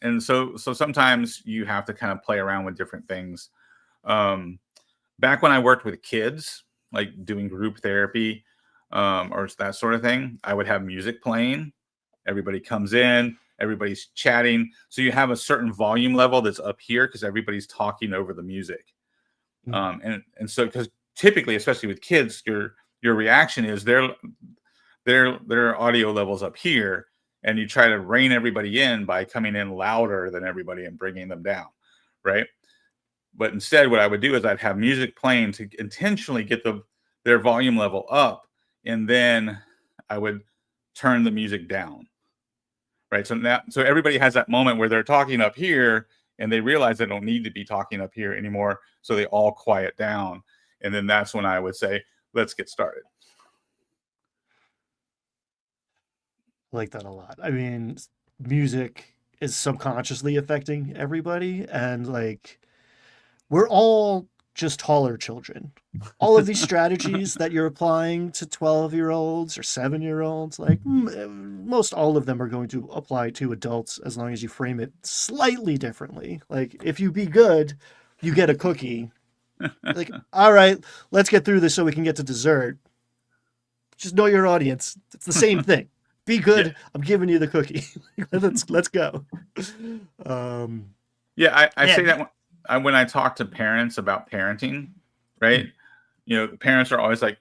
And so sometimes you have to kind of play around with different things. Back when I worked with kids, like doing group therapy, or that sort of thing, I would have music playing. Everybody comes in, everybody's chatting. So you have a certain volume level that's up here because everybody's talking over the music. And so, because typically, especially with kids, your reaction is their audio levels up here, and you try to rein everybody in by coming in louder than everybody and bringing them down, right? But instead, what I would do is I'd have music playing to intentionally get their volume level up, and then I would turn the music down, right? So everybody has that moment where they're talking up here, and they realize they don't need to be talking up here anymore, so they all quiet down, and then that's when I would say, let's get started. I like that a lot. I mean, music is subconsciously affecting everybody, and like we're all just taller children. All of these strategies that you're applying to 12-year-olds or 7-year-olds, like most all of them are going to apply to adults as long as you frame it slightly differently. Like if you be good, you get a cookie. Like, all right, let's get through this so we can get to dessert. Just know your audience. It's the same thing. Be good. Yeah. I'm giving you the cookie. let's go. I say that when I talk to parents about parenting, right? Parents are always like,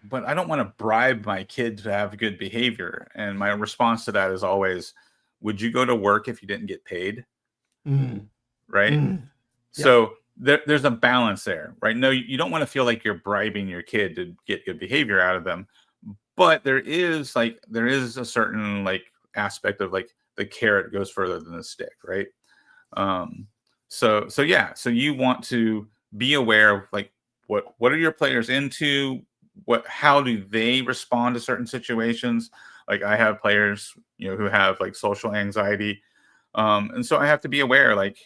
but I don't want to bribe my kid to have good behavior. And my response to that is always, would you go to work if you didn't get paid? Right? So there's a balance there, right? No, you don't want to feel like you're bribing your kid to get good behavior out of them. But there is a certain like aspect of like the carrot goes further than the stick, right? So you want to be aware of like what are your players into? How do they respond to certain situations? Like I have players, who have like social anxiety, and so I have to be aware. Like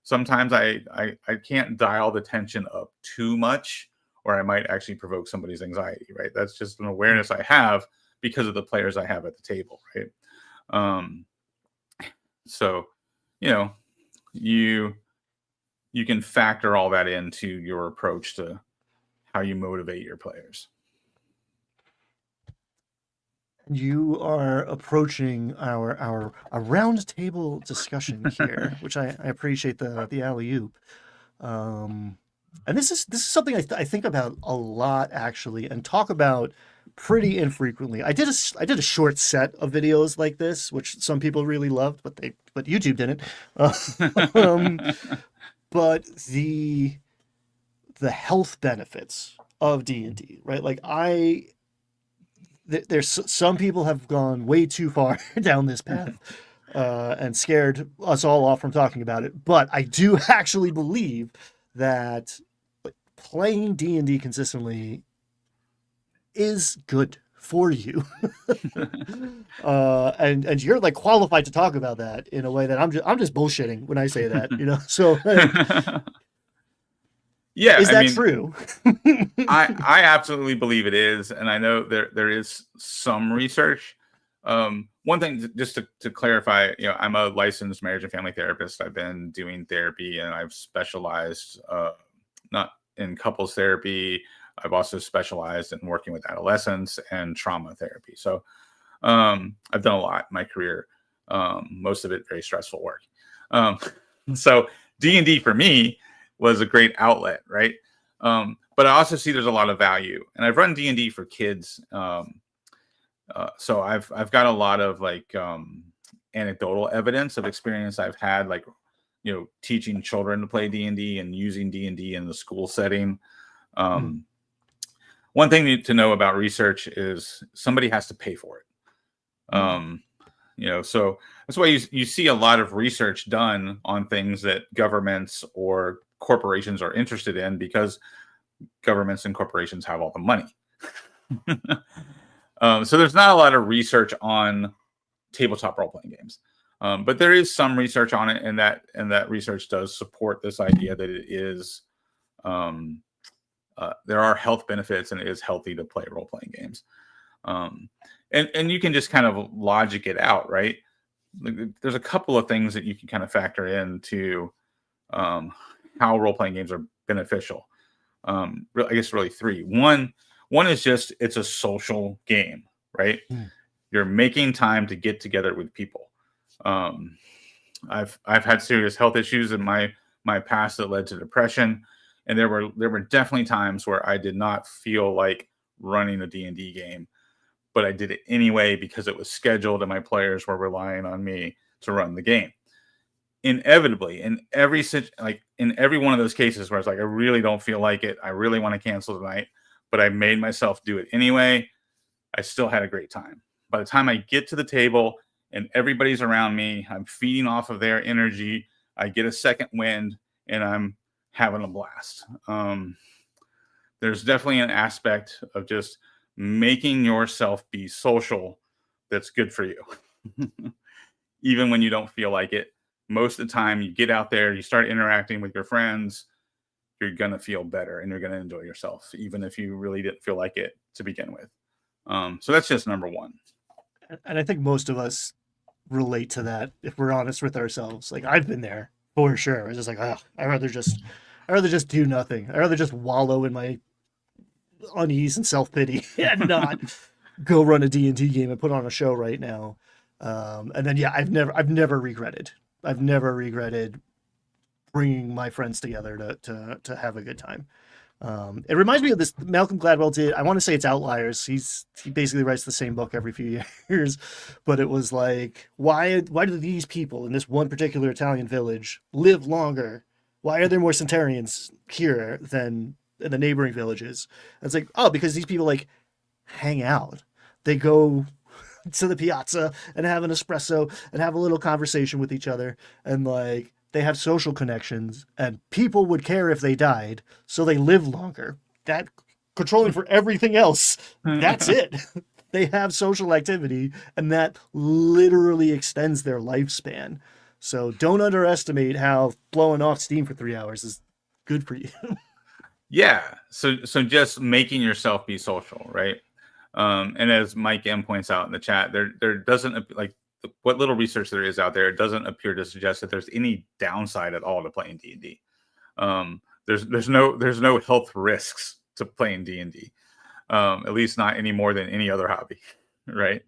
sometimes I can't dial the tension up too much, or I might actually provoke somebody's anxiety. Right? That's just an awareness I have because of the players I have at the table. Right? So you can factor all that into your approach to how you motivate your players. You are approaching our round table discussion here, which I appreciate the alley-oop. And this is something I think about a lot actually, and talk about pretty infrequently. I did a short set of videos like this, which some people really loved, but YouTube didn't. Um, but the health benefits of D&D, right? Like there's some people have gone way too far down this path and scared us all off from talking about it. But I do actually believe that playing D&D consistently is good for you. And you're like qualified to talk about that in a way that I'm just bullshitting when I say that, you know. So like, Yeah, is I that mean, true? I absolutely believe it is, and I know there is some research. One thing just to clarify, I'm a licensed marriage and family therapist. I've been doing therapy, and I've specialized not in couples therapy. I've also specialized in working with adolescents and trauma therapy. So I've done a lot in my career. Most of it very stressful work. So D&D for me was a great outlet, right? But I also see there's a lot of value, and I've run D&D for kids. So I've got a lot of like anecdotal evidence of experience I've had, like teaching children to play D&D and using D&D in the school setting. One thing to know about research is somebody has to pay for it. So that's why you see a lot of research done on things that governments or corporations are interested in, because governments and corporations have all the money. So there's not a lot of research on tabletop role-playing games, but there is some research on it, and that research does support this idea that it is there are health benefits, and it is healthy to play role-playing games. And you can just kind of logic it out, right? There's a couple of things that you can kind of factor into how role-playing games are beneficial. I guess really three. One is just it's a social game, right? You're making time to get together with people. I've had serious health issues in my past that led to depression, and there were definitely times where I did not feel like running a D&D game, but I did it anyway because it was scheduled and my players were relying on me to run the game. Inevitably, in every one of those cases where it's like, I really don't feel like it, I really want to cancel tonight, but I made myself do it anyway, I still had a great time. By the time I get to the table and everybody's around me, I'm feeding off of their energy, I get a second wind, and I'm having a blast. There's definitely an aspect of just making yourself be social that's good for you. Even when you don't feel like it, most of the time you get out there, you start interacting with your friends, you're going to feel better and you're going to enjoy yourself, even if you really didn't feel like it to begin with. So that's just number one. And I think most of us relate to that if we're honest with ourselves. Like I've been there for sure. It's just like, I'd rather just do nothing. I'd rather just wallow in my unease and self-pity and not go run a D&D game and put on a show right now. And then I've never regretted bringing my friends together to have a good time. It reminds me of this Malcolm Gladwell did. I want to say it's Outliers. He basically writes the same book every few years, but it was like, why do these people in this one particular Italian village live longer? Why are there more Centurions here than in the neighboring villages? And it's like, oh, because these people like hang out. They go to the piazza and have an espresso and have a little conversation with each other, and like they have social connections, and people would care if they died, so they live longer. That controlling for everything else, that's it. They have social activity, and that literally extends their lifespan. So don't underestimate how blowing off steam for 3 hours is good for you. Yeah. So just making yourself be social, right? And as Mike M points out in the chat, there doesn't, like, what little research there is out there, it doesn't appear to suggest that there's any downside at all to playing D&D. There's no health risks to playing D&D, at least not any more than any other hobby, right?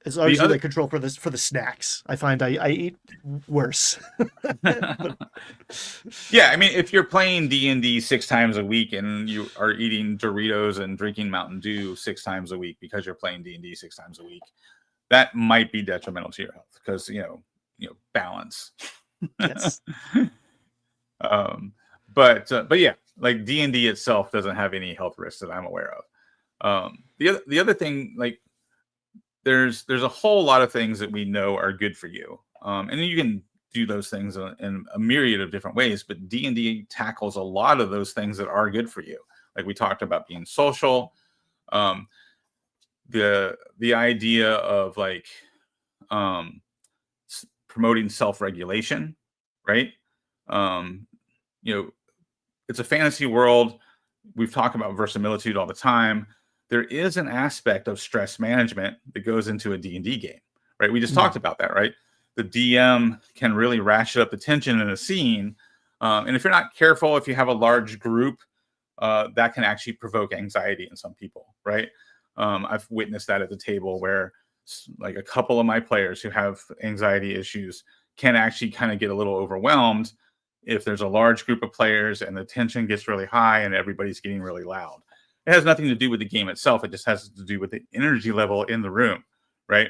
It's largely like control for this for the snacks. I find I eat worse. But, Yeah, I mean, if you're playing D&D 6 times a week and you are eating Doritos and drinking Mountain Dew 6 times a week because you're playing D&D 6 times a week, that might be detrimental to your health because balance. yes. But yeah, like D&D itself doesn't have any health risks that I'm aware of. The other thing, like there's a whole lot of things that we know are good for you, and you can do those things in a myriad of different ways. But D&D tackles a lot of those things that are good for you. Like we talked about being social, the idea of like promoting self-regulation, right? It's a fantasy world. We've talked about verisimilitude all the time. There is an aspect of stress management that goes into a D&D game, right? We just talked about that, right? The DM can really ratchet up the tension in a scene. And if you're not careful, if you have a large group, that can actually provoke anxiety in some people, right? I've witnessed that at the table where like a couple of my players who have anxiety issues can actually kind of get a little overwhelmed if there's a large group of players and the tension gets really high and everybody's getting really loud. It has nothing to do with the game itself. It just has to do with the energy level in the room, right?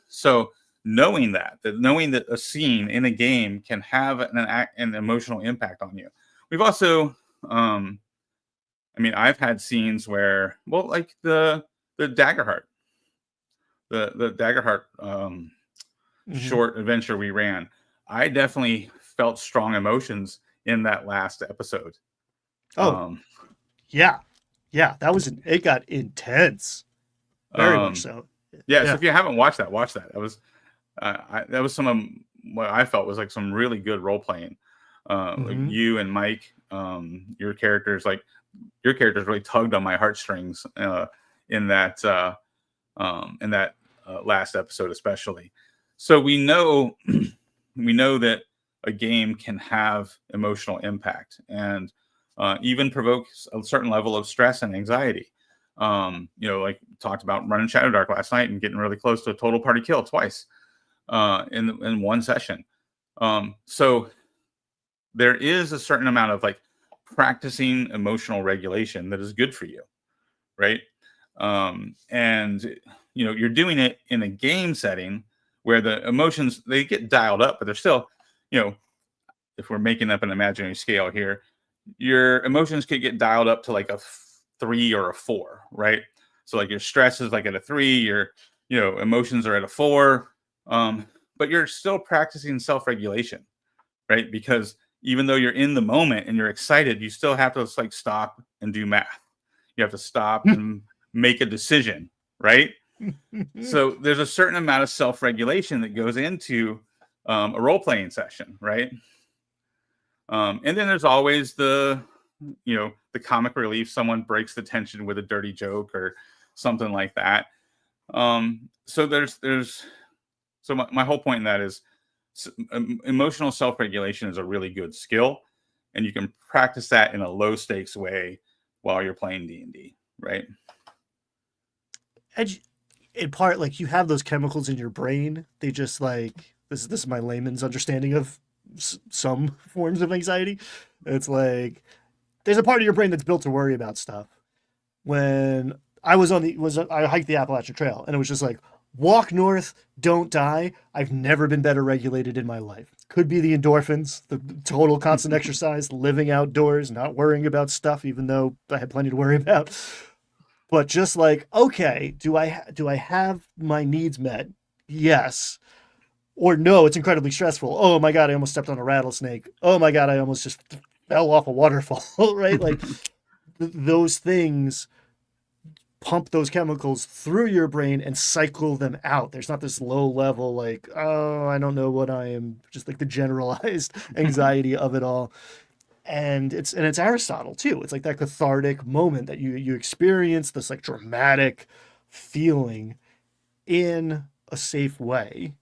So knowing that a scene in a game can have an emotional impact on you. We've also, I've had scenes where, well, like the Daggerheart, the Daggerheart short adventure we ran, I definitely felt strong emotions in that last episode. Yeah, it got intense, very much so. Yeah, so if you haven't watched that, watch that. That was some of what I felt was like some really good role playing. Like you and Mike, your characters really tugged on my heartstrings in that last episode, especially. So we know that a game can have emotional impact and even provoke a certain level of stress and anxiety. Like talked about running Shadowdark last night and getting really close to a total party kill twice in one session. So there is a certain amount of like practicing emotional regulation that is good for you, right? And you're doing it in a game setting where the emotions, they get dialed up, but they're still, if we're making up an imaginary scale here, your emotions could get dialed up to like a 3 or a 4, right? So like your stress is like at a 3, your emotions are at a 4, but you're still practicing self-regulation, right? Because even though you're in the moment and you're excited, you still have to like stop and do math. You have to stop and make a decision, right? So there's a certain amount of self-regulation that goes into a role-playing session, right? And then there's always the comic relief. Someone breaks the tension with a dirty joke or something like that. So my whole point in that is emotional self-regulation is a really good skill, and you can practice that in a low stakes way while you're playing D&D, right? In part, like you have those chemicals in your brain. They just like this is my layman's understanding of some forms of anxiety. It's like there's a part of your brain that's built to worry about stuff. When I I hiked the Appalachian Trail, and it was just like walk north, don't die. I've never been better regulated in my life. Could be the endorphins, the total constant exercise, living outdoors, not worrying about stuff, even though I had plenty to worry about. But just like, okay, do I have my needs met? Yes. Or no, it's incredibly stressful. Oh my God, I almost stepped on a rattlesnake. Oh my God, I almost just fell off a waterfall, right? Like those things pump those chemicals through your brain and cycle them out. There's not this low level, like, oh, I don't know what I am, just like the generalized anxiety of it all. And it's Aristotle too. It's like that cathartic moment that you experience, this like dramatic feeling in a safe way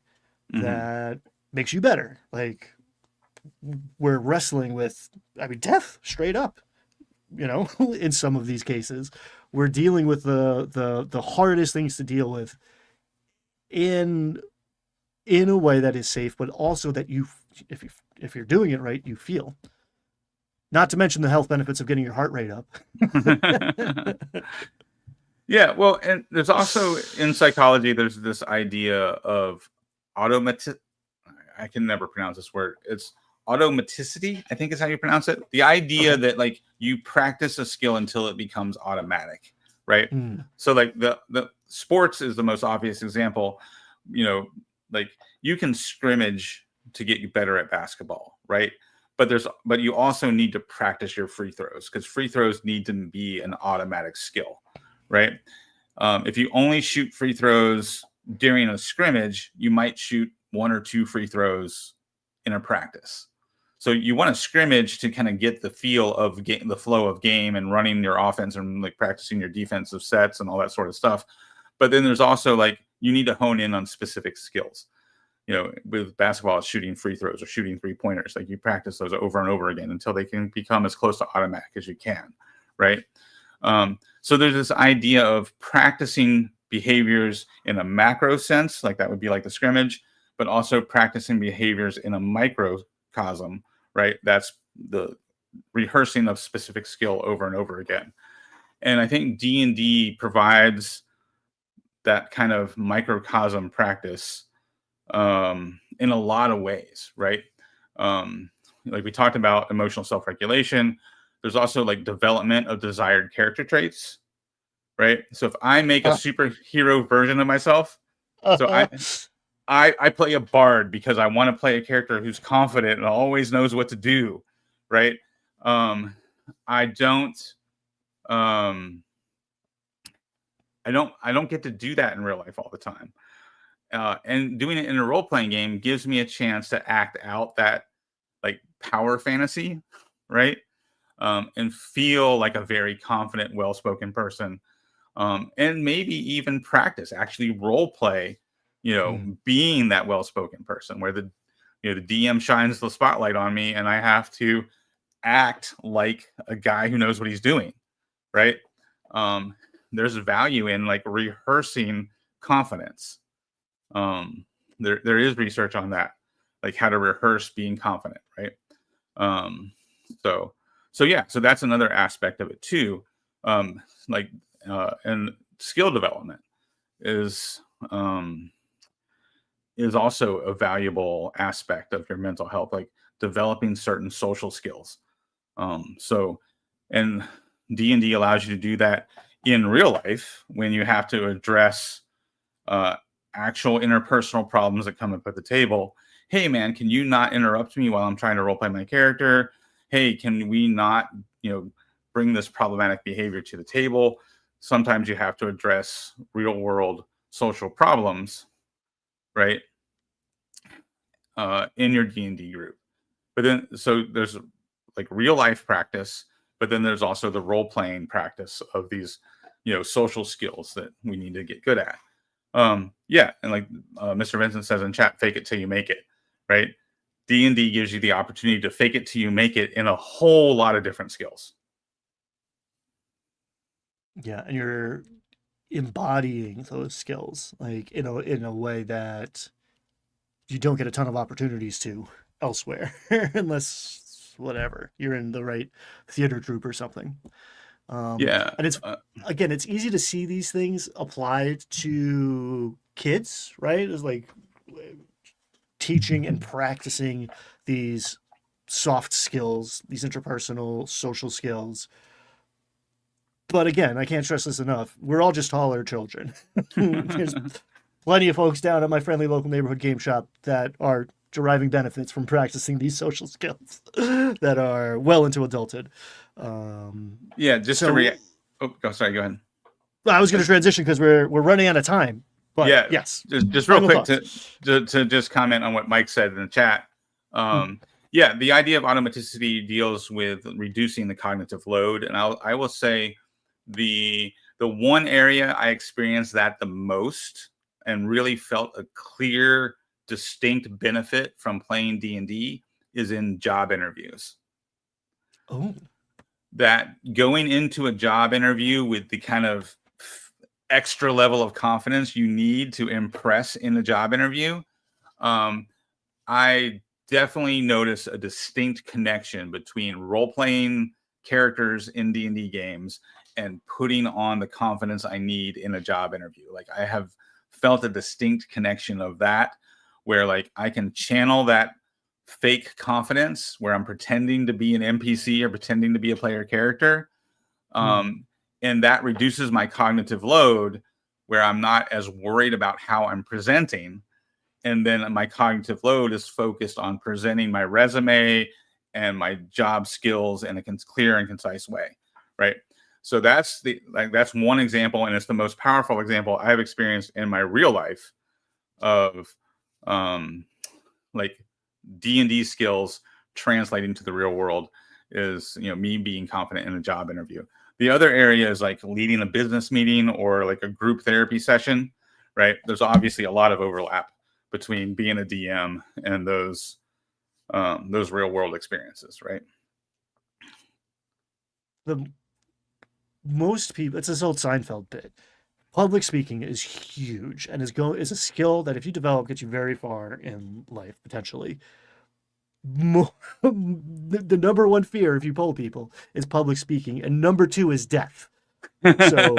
that makes you better. Like we're wrestling with, death straight up, in some of these cases. We're dealing with the hardest things to deal with in a way that is safe, but also that if you're doing it right, you feel. Not to mention the health benefits of getting your heart rate up. Yeah, well, and there's also in psychology, there's this idea of automatic. I can never pronounce this word. It's automaticity, I think is how you pronounce it. The idea that like you practice a skill until it becomes automatic, right? So like the sports is the most obvious example. You know, like you can scrimmage to get you better at basketball, right? But you also need to practice your free throws because free throws need to be an automatic skill, right? If you only shoot free throws during a scrimmage, you might shoot 1 or 2 free throws in a practice. So you want to scrimmage to kind of get the feel of the flow of game and running your offense and like practicing your defensive sets and all that sort of stuff. But then there's also like you need to hone in on specific skills. You know, with basketball, it's shooting free throws or shooting 3-pointers. Like you practice those over and over again until they can become as close to automatic as you can, right? So there's this idea of practicing behaviors in a macro sense, like that would be like the scrimmage, but also practicing behaviors in a microcosm, right? That's the rehearsing of specific skill over and over again. And I think D&D provides that kind of microcosm practice in a lot of ways, right? Like we talked about emotional self-regulation. There's also like development of desired character traits, right? So if I make a superhero version of myself, so I play a bard because I want to play a character who's confident and always knows what to do, right? I don't get to do that in real life all the time. And doing it in a role-playing game gives me a chance to act out that like power fantasy, right? And feel like a very confident, well-spoken person. And maybe even practice, actually role play, being that well-spoken person where the DM shines the spotlight on me and I have to act like a guy who knows what he's doing, right? There's value in like rehearsing confidence. There is research on that, like how to rehearse being confident, right? So that's another aspect of it too. And skill development is also a valuable aspect of your mental health, like developing certain social skills. And D&D allows you to do that in real life when you have to address actual interpersonal problems that come up at the table. Hey man, can you not interrupt me while I'm trying to roleplay my character? Hey, can we not, bring this problematic behavior to the table? Sometimes you have to address real world social problems, right? In your D&D group. But then, so there's like real life practice, but then there's also the role playing practice of these, social skills that we need to get good at. And like Mr. Vincent says in chat, fake it till you make it, right? D&D gives you the opportunity to fake it till you make it in a whole lot of different skills. Yeah, and you're embodying those skills, like in a way that you don't get a ton of opportunities to elsewhere, unless whatever you're in the right theater troupe or something. And it's again, it's easy to see these things applied to kids, right? It's like teaching and practicing these soft skills, these interpersonal social skills. But again, I can't stress this enough. We're all just taller children. There's plenty of folks down at my friendly local neighborhood game shop that are deriving benefits from practicing these social skills that are well into adulthood. Sorry, go ahead. I was going to transition because we're running out of time. But yes, just real quick to just comment on what Mike said in the chat. The idea of automaticity deals with reducing the cognitive load, and I will say the one area I experienced that the most and really felt a clear, distinct benefit from playing D&D is in job interviews. Oh, that going into a job interview with the kind of extra level of confidence you need to impress in the job interview. I definitely notice a distinct connection between role-playing characters in D&D games and putting on the confidence I need in a job interview. Like, I have felt a distinct connection of that, where like I can channel that fake confidence where I'm pretending to be an NPC or pretending to be a player character. And that reduces my cognitive load, where I'm not as worried about how I'm presenting. And then my cognitive load is focused on presenting my resume and my job skills in a clear and concise way, right? So that's one example, and it's the most powerful example I've experienced in my real life of like D&D skills translating to the real world, is, you know, me being confident in a job interview. The other area is like leading a business meeting or like a group therapy session, right? There's obviously a lot of overlap between being a DM and those real world experiences, right? Most people, it's this old Seinfeld bit. Public speaking is huge and is a skill that if you develop gets you very far in life potentially. The number one fear, if you poll people, is public speaking, and number two is death. So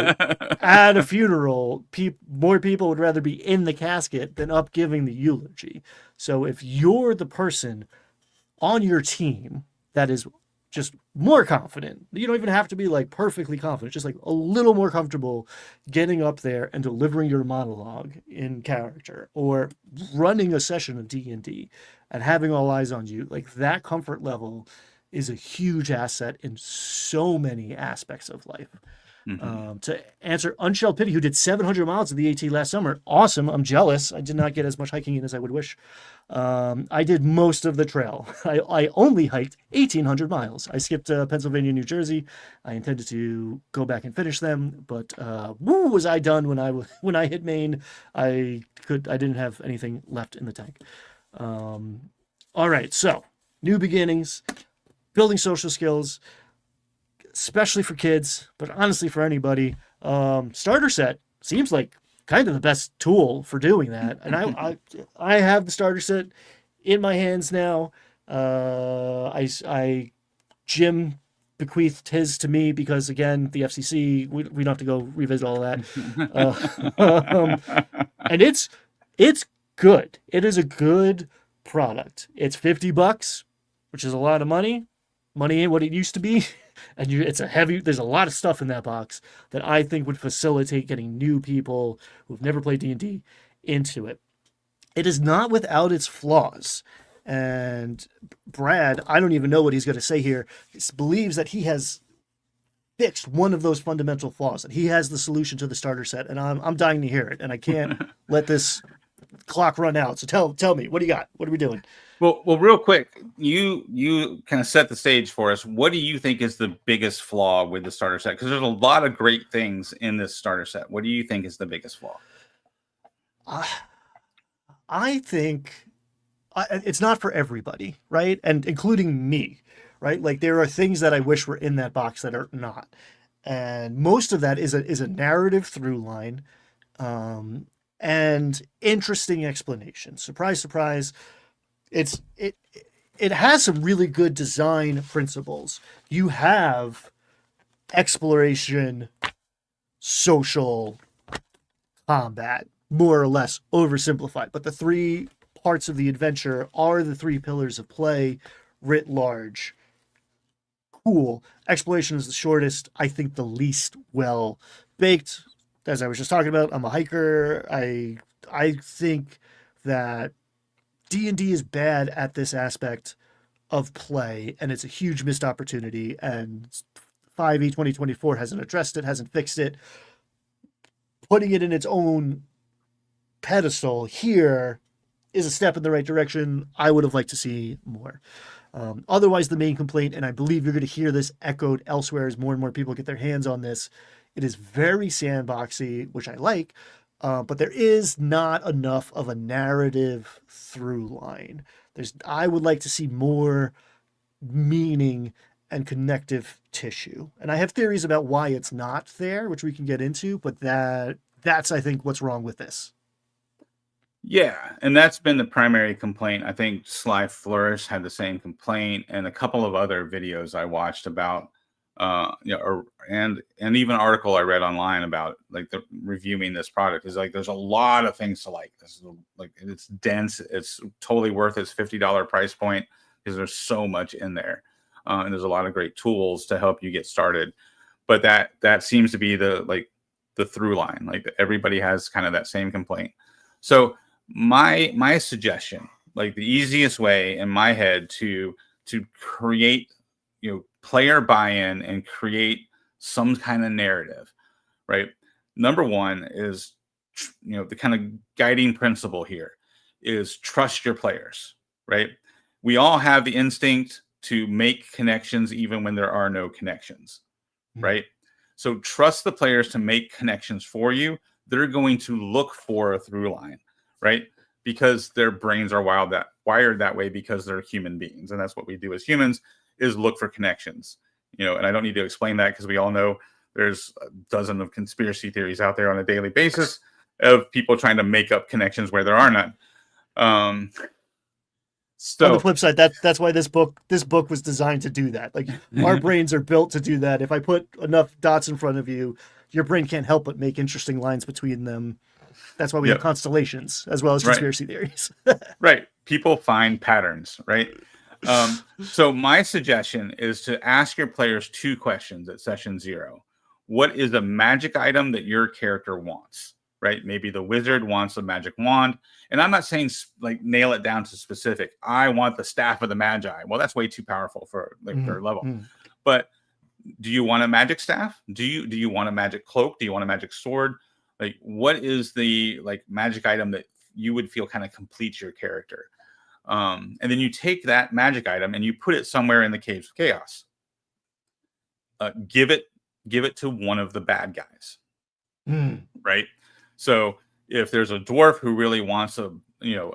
at a funeral, more people would rather be in the casket than up giving the eulogy. So if you're the person on your team that is just more confident, you don't even have to be like perfectly confident, just like a little more comfortable getting up there and delivering your monologue in character, or running a session of D&D and having all eyes on you, like that comfort level is a huge asset in so many aspects of life. To answer Unshelled Pity, who did 700 miles of the AT last summer, awesome. I'm jealous. I did not get as much hiking in as I would wish. I did most of the trail. I only hiked 1,800 miles. I skipped Pennsylvania, New Jersey. I intended to go back and finish them, but woo, was I done when I hit Maine. I didn't have anything left in the tank. All right, so new beginnings, building social skills, especially for kids, but honestly for anybody. Starter set seems like kind of the best tool for doing that. And I have the starter set in my hands now. Jim bequeathed his to me because, again, the FCC, we don't have to go revisit all that. And it's good. It is a good product. It's $50, which is a lot of money. Money ain't what it used to be. And there's a lot of stuff in that box that I think would facilitate getting new people who've never played D&D into it. It is not without its flaws. And Brad, I don't even know what he's going to say here, believes that he has fixed one of those fundamental flaws, that he has the solution to the starter set. And I'm dying to hear it. And I can't let this clock run out. So tell me, what do you got? What are we doing? Well, real quick, you kind of set the stage for us. What do you think is the biggest flaw with the starter set? Because there's a lot of great things in this starter set. What do you think is the biggest flaw? I think it's not for everybody, right? And including me, right? Like, there are things that I wish were in that box that are not. And most of that is a narrative through line, and interesting explanation. Surprise, surprise. It has some really good design principles. You have exploration, social, combat, more or less oversimplified, but the three parts of the adventure are the three pillars of play writ large. Cool. Exploration is the shortest, I think the least well baked. As I was just talking about, I'm a hiker. I think that D&D is bad at this aspect of play, and it's a huge missed opportunity, and 5e 2024 hasn't addressed it, hasn't fixed it. Putting it in its own pedestal here is a step in the right direction. I would have liked to see more. Otherwise, the main complaint, and I believe you're going to hear this echoed elsewhere as more and more people get their hands on this, it is very sandboxy, which I like, but there is not enough of a narrative through line. I would like to see more meaning and connective tissue. And I have theories about why it's not there, which we can get into, but that's I think what's wrong with this. Yeah, and that's been the primary complaint. I think Sly Flourish had the same complaint, and a couple of other videos I watched about, and even an article I read online about like the reviewing this product is like there's a lot of things to like. This is like it's dense. It's totally worth its $50 price point because there's so much in there, and there's a lot of great tools to help you get started. But that seems to be the through line. Like everybody has kind of that same complaint. So my suggestion, like the easiest way in my head to create player buy-in and create some kind of narrative, right? Number one is the kind of guiding principle here is trust your players, right? We all have the instinct to make connections even when there are no connections, right? So trust the players to make connections for you. They're going to look for a through line, right? Because their brains are wired that way because they're human beings. And that's what we do as humans is look for connections. And I don't need to explain that because we all know there's a dozen of conspiracy theories out there on a daily basis of people trying to make up connections where there are none. So on the flip side, that's why this book was designed to do that. Like our brains are built to do that. If I put enough dots in front of you, your brain can't help but make interesting lines between them. That's why we have constellations as well as conspiracy theories. Right. People find patterns, right? So my suggestion is to ask your players 2 questions at session 0. What is a magic item that your character wants, right? Maybe the wizard wants a magic wand. And I'm not saying like nail it down to specific. I want the staff of the magi. Well, that's way too powerful for like their level. But do you want a magic staff? Do you want a magic cloak? Do you want a magic sword? Like, what is the like magic item that you would feel kind of completes your character? And then you take that magic item and you put it somewhere in the Caves of Chaos. Give it to one of the bad guys, right? So if there's a dwarf who really wants a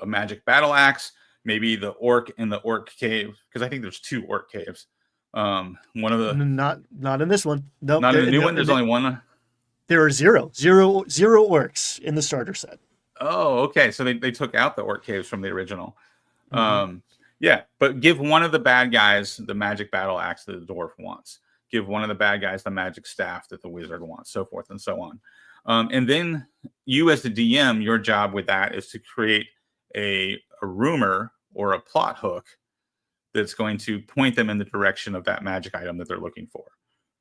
magic battle axe, maybe the orc in the orc cave, because I think there's 2 orc caves. One of the not in this one. Nope. Not in the new one. There's only one. There are zero orcs in the starter set. Oh, okay. So they took out the orc caves from the original. Yeah, but give one of the bad guys the magic battle axe that the dwarf wants. Give one of the bad guys the magic staff that the wizard wants, so forth and so on. And then you as the DM, your job with that is to create a rumor or a plot hook that's going to point them in the direction of that magic item that they're looking for,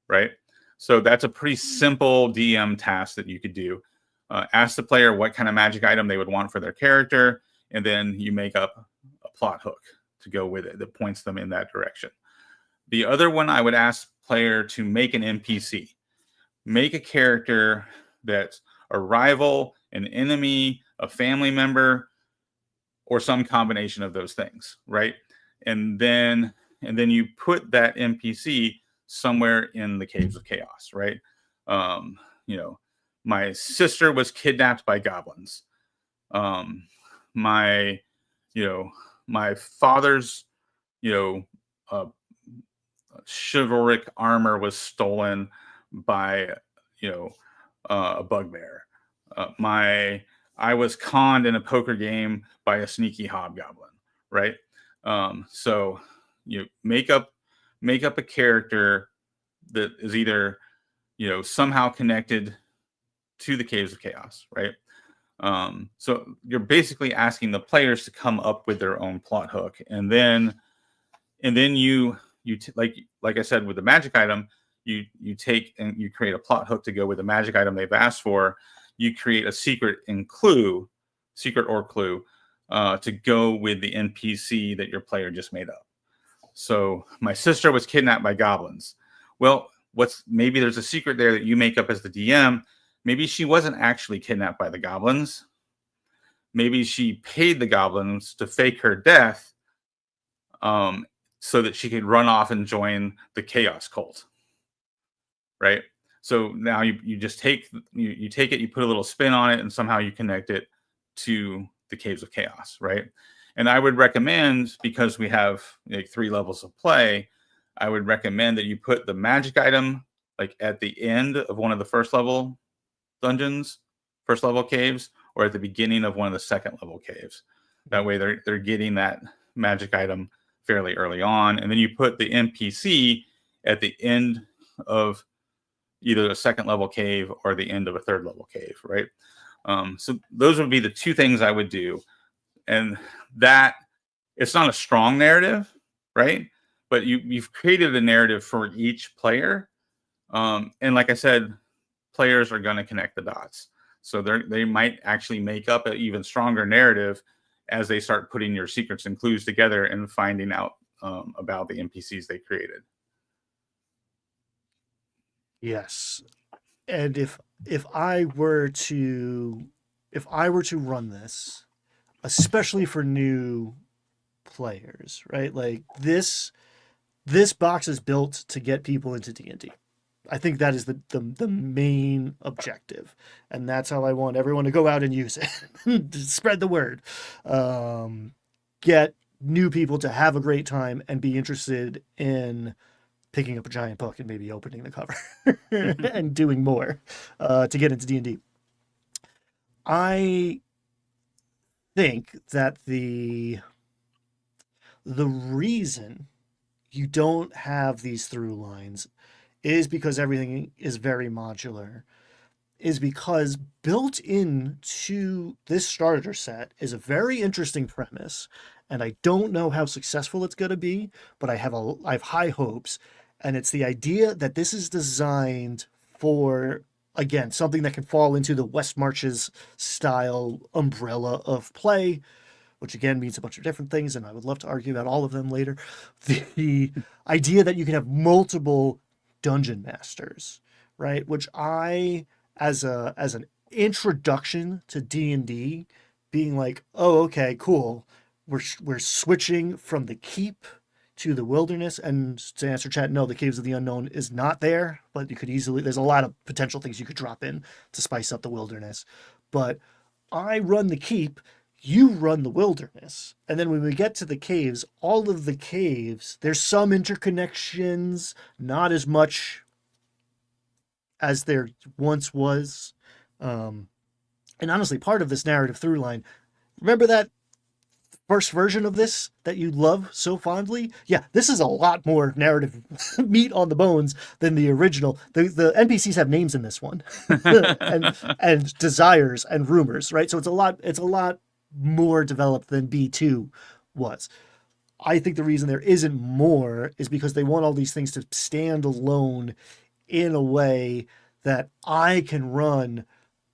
right? So that's a pretty simple DM task that you could do. Ask the player what kind of magic item they would want for their character, and then you make up a plot hook to go with it that points them in that direction. The other one, I would ask player to make an NPC. Make a character that's a rival, an enemy, a family member, or some combination of those things, right? And then you put that NPC somewhere in the Caves of Chaos, right? My sister was kidnapped by goblins. My father's, chivalric armor was stolen by, a bugbear. I was conned in a poker game by a sneaky hobgoblin, right? So you make up a character that is either, somehow connected to the Caves of Chaos, right? So you're basically asking the players to come up with their own plot hook, and then you like I said with the magic item, you take and you create a plot hook to go with the magic item they've asked for. You create a secret or clue to go with the NPC that your player just made up. So my sister was kidnapped by goblins. Well, maybe there's a secret there that you make up as the DM. Maybe she wasn't actually kidnapped by the goblins. Maybe she paid the goblins to fake her death so that she could run off and join the chaos cult. Right? So now you just take it, you put a little spin on it, and somehow you connect it to the Caves of Chaos, right? And I would recommend, because we have 3 levels of play, I would recommend that you put the magic item like at the end of one of the first level dungeons, first level caves, or at the beginning of one of the second level caves. That way they're getting that magic item fairly early on. And then you put the NPC at the end of either a second level cave or the end of a third level cave, right? So those would be the two things I would do. And that it's not a strong narrative, right? But you've created a narrative for each player. And like I said, players are going to connect the dots. So they might actually make up an even stronger narrative as they start putting your secrets and clues together and finding out about the NPCs they created. Yes. And if I were to run this, especially for new players, right? Like this box is built to get people into D&D. I think that is the main objective, and that's how I want everyone to go out and use it. Spread the word. Get new people to have a great time and be interested in picking up a giant book and maybe opening the cover and doing more to get into D&D. I think that the reason you don't have these through lines is because everything is very modular, is because built into this starter set is a very interesting premise, and I don't know how successful it's going to be, but I have high hopes, and it's the idea that this is designed for, again, something that can fall into the West Marches style umbrella of play, which again means a bunch of different things, and I would love to argue about all of them later. The idea that you can have multiple dungeon masters, right? Which I, as an introduction to D&D, being like, oh, okay, cool. We're switching from the keep to the wilderness, and to answer chat, no, the Caves of the Unknown is not there, but you could easily, there's a lot of potential things you could drop in to spice up the wilderness. But I run the keep, you run the wilderness. And then when we get to the caves, all of the caves, there's some interconnections, not as much as there once was. And honestly, part of this narrative through line, remember that first version of this that you love so fondly? Yeah, this is a lot more narrative meat on the bones than the original. The NPCs have names in this one, and desires and rumors, right? So it's a lot more developed than B2 was. I think the reason there isn't more is because they want all these things to stand alone in a way that I can run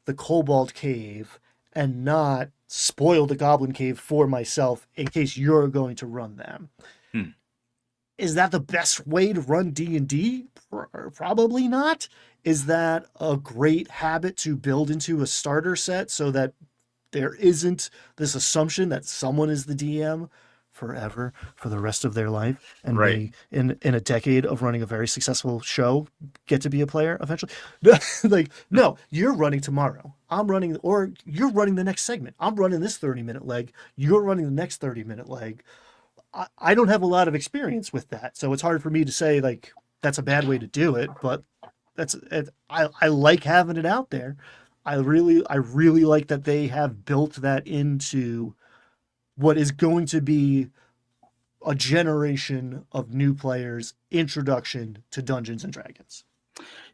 the Kobold Cave and not spoil the Goblin Cave for myself in case you're going to run them. Is that the best way to run D&D? Probably not. Is that a great habit to build into a starter set so that there isn't this assumption that someone is the DM forever for the rest of their life, and right. they, in a decade of running a very successful show, get to be a player eventually? Like, no, you're running tomorrow. I'm running, or you're running the next segment. I'm running this 30-minute leg. You're running the next 30-minute leg. I don't have a lot of experience with that, so it's hard for me to say like that's a bad way to do it. But I like having it out there. I really like that they have built that into what is going to be a generation of new players' introduction to Dungeons and Dragons.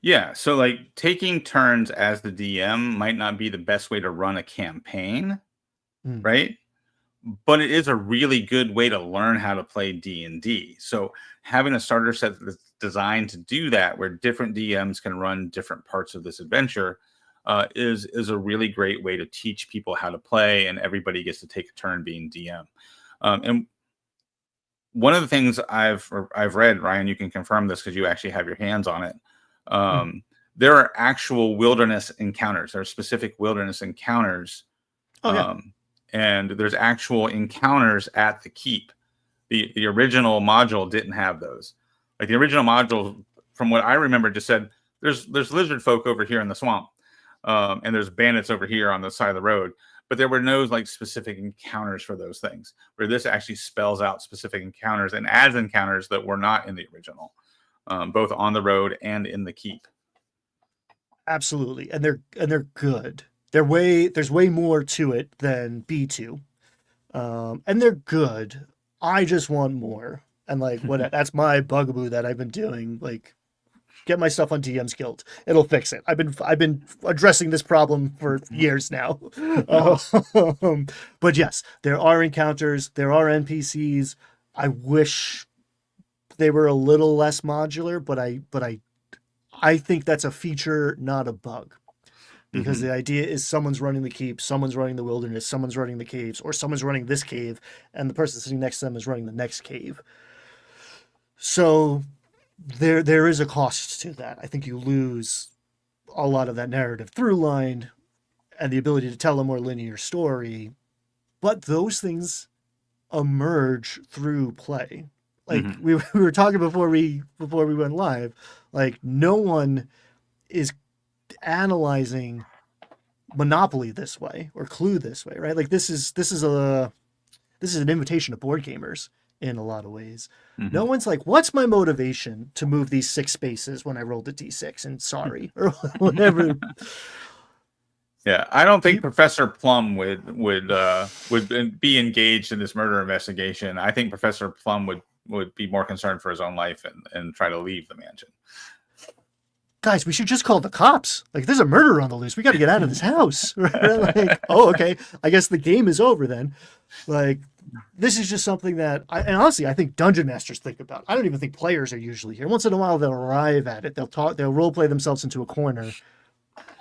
Yeah, so like taking turns as the DM might not be the best way to run a campaign, right? But it is a really good way to learn how to play D&D. So having a starter set that's designed to do that, where different DMs can run different parts of this adventure, is a really great way to teach people how to play, and everybody gets to take a turn being DM. And one of the things I've read, Ryan, you can confirm this because you actually have your hands on it. There are actual wilderness encounters. There are specific wilderness encounters. And there's actual encounters at the keep. The original module didn't have those. Like the original module, from what I remember, just said there's lizard folk over here in the swamp. And there's bandits over here on the side of the road. but there were no like specific encounters for those things, where this actually spells out specific encounters and adds encounters that were not in the original, both on the road and in the keep. Absolutely, and they're good. There's way more to it than B2, and they're good. I just want more, and like what that's my bugaboo that I've been doing. Like, get my stuff on DM's Guild. It'll fix it. I've been addressing this problem for years now. But yes, there are encounters, there are NPCs. I wish they were a little less modular, but I think that's a feature, not a bug. Because the idea is someone's running the keep, someone's running the wilderness, someone's running the caves, or someone's running this cave, and the person sitting next to them is running the next cave. So there is a cost to that. I think you lose a lot of that narrative through line and the ability to tell a more linear story, but those things emerge through play. Like we were talking before we went live, like no one is analyzing Monopoly this way or Clue this way, right? Like this is an invitation to board gamers in a lot of ways. No one's like, what's my motivation to move these 6 spaces when I rolled a d6 and sorry or whatever. Yeah, I don't think Professor Plum would be engaged in this murder investigation. I think Professor Plum would be more concerned for his own life and try to leave the mansion. Guys, we should just call the cops. Like, there's a murderer on the loose. We got to get out of this house. Right? Like, oh, okay. I guess the game is over then. Like, this is just something that, and honestly, I think dungeon masters think about. I don't even think players are usually here. Once in a while, they'll arrive at it. They'll role play themselves into a corner,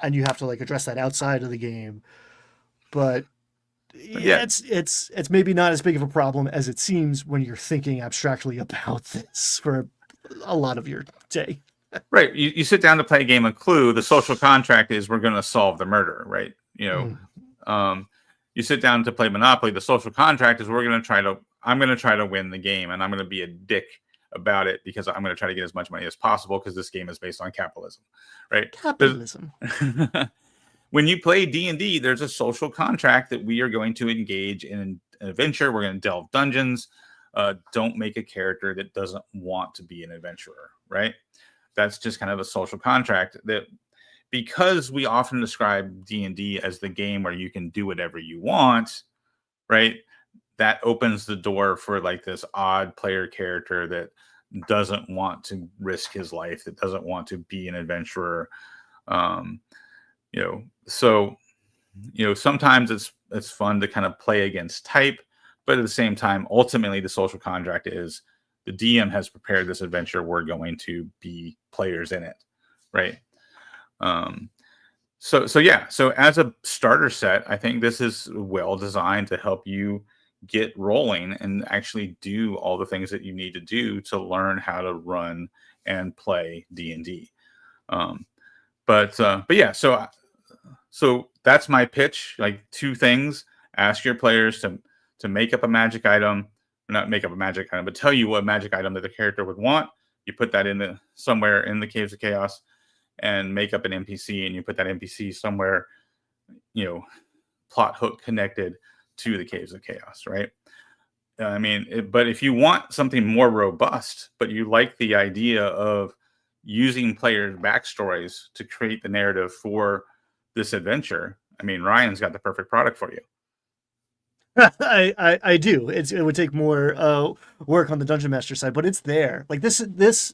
and you have to like address that outside of the game. But yeah, it's maybe not as big of a problem as it seems when you're thinking abstractly about this for a lot of your day. Right. You sit down to play a game of Clue. The social contract is we're going to solve the murder, right? You know, you sit down to play Monopoly. The social contract is I'm going to try to win the game, and I'm going to be a dick about it because I'm going to try to get as much money as possible because this game is based on capitalism, right? Capitalism. When you play D&D, there's a social contract that we are going to engage in an adventure. We're going to delve dungeons. Don't make a character that doesn't want to be an adventurer, right? That's just kind of a social contract that, because we often describe D&D as the game where you can do whatever you want, right? That opens the door for like this odd player character that doesn't want to risk his life, that doesn't want to be an adventurer. So sometimes it's fun to kind of play against type, but at the same time, ultimately the social contract is the DM has prepared this adventure. We're going to be players in it, right? So as a starter set, I think this is well designed to help you get rolling and actually do all the things that you need to do to learn how to run and play D&D. But yeah, so that's my pitch. Like 2 things: ask your players to make up a magic item. Not make up a magic item, but tell you what magic item that the character would want. You put that somewhere in the Caves of Chaos, and make up an NPC, and you put that NPC somewhere, plot hook connected to the Caves of Chaos, right? But if you want something more robust, but you like the idea of using players' backstories to create the narrative for this adventure, Ryan's got the perfect product for you. I do. It would take more work on the dungeon master side, but it's there. Like this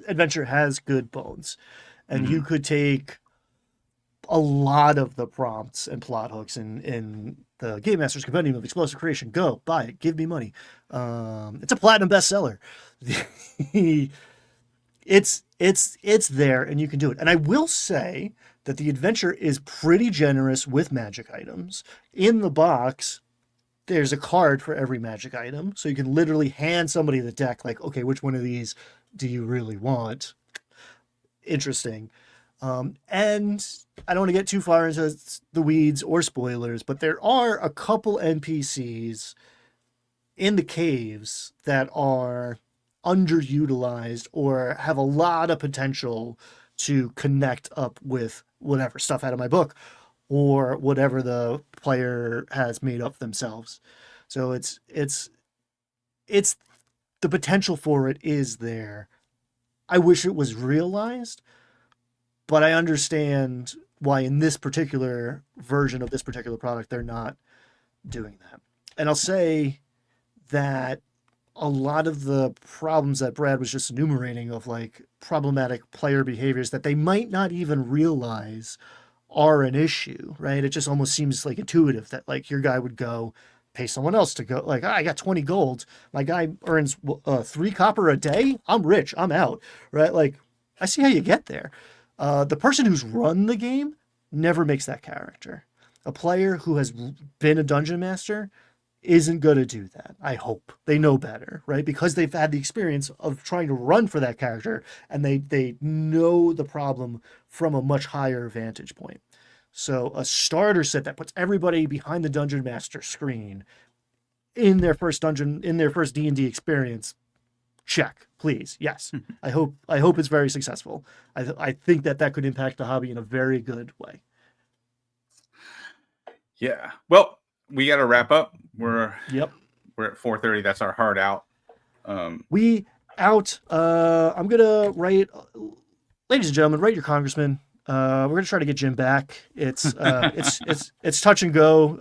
adventure has good bones, and you could take a lot of the prompts and plot hooks in the Game Master's Compendium of Explosive Creation. Go buy it. Give me money. It's a platinum bestseller. It's there, and you can do it. And I will say that the adventure is pretty generous with magic items. In the box, there's a card for every magic item. So you can literally hand somebody the deck, like, okay, which one of these do you really want? Interesting. And I don't want to get too far into the weeds or spoilers, but there are a couple NPCs in the caves that are underutilized or have a lot of potential to connect up with whatever stuff out of my book. or whatever the player has made up themselves. So it's the potential for it is there. I wish it was realized, but I understand why in this particular version of this particular product they're not doing that. And I'll say that a lot of the problems that Brad was just enumerating of like problematic player behaviors that they might not even realize are an issue, right? It just almost seems like intuitive that like your guy would go pay someone else to go like, I got 20 gold. My guy earns 3 copper a day. I'm rich. I'm out, right? Like I see how you get there. The person who's run the game never makes that character. A player who has been a dungeon master isn't going to do that. I hope they know better, right? Because they've had the experience of trying to run for that character and they know the problem from a much higher vantage point. So a starter set that puts everybody behind the dungeon master screen in their first D&D experience, check, please. Yes. I hope it's very successful. I think that could impact the hobby in a very good way. Yeah. Well, we got to wrap up. We're at 4:30. That's our hard out. We out. I'm gonna write, ladies and gentlemen, write your congressman. We're gonna try to get Jim back. It's touch and go.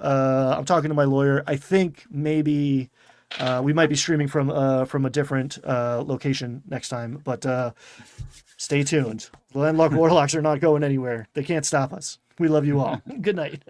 I'm talking to my lawyer. I think maybe we might be streaming from a different location next time. But stay tuned. The Landlocked Warlocks are not going anywhere. They can't stop us. We love you all. Good night.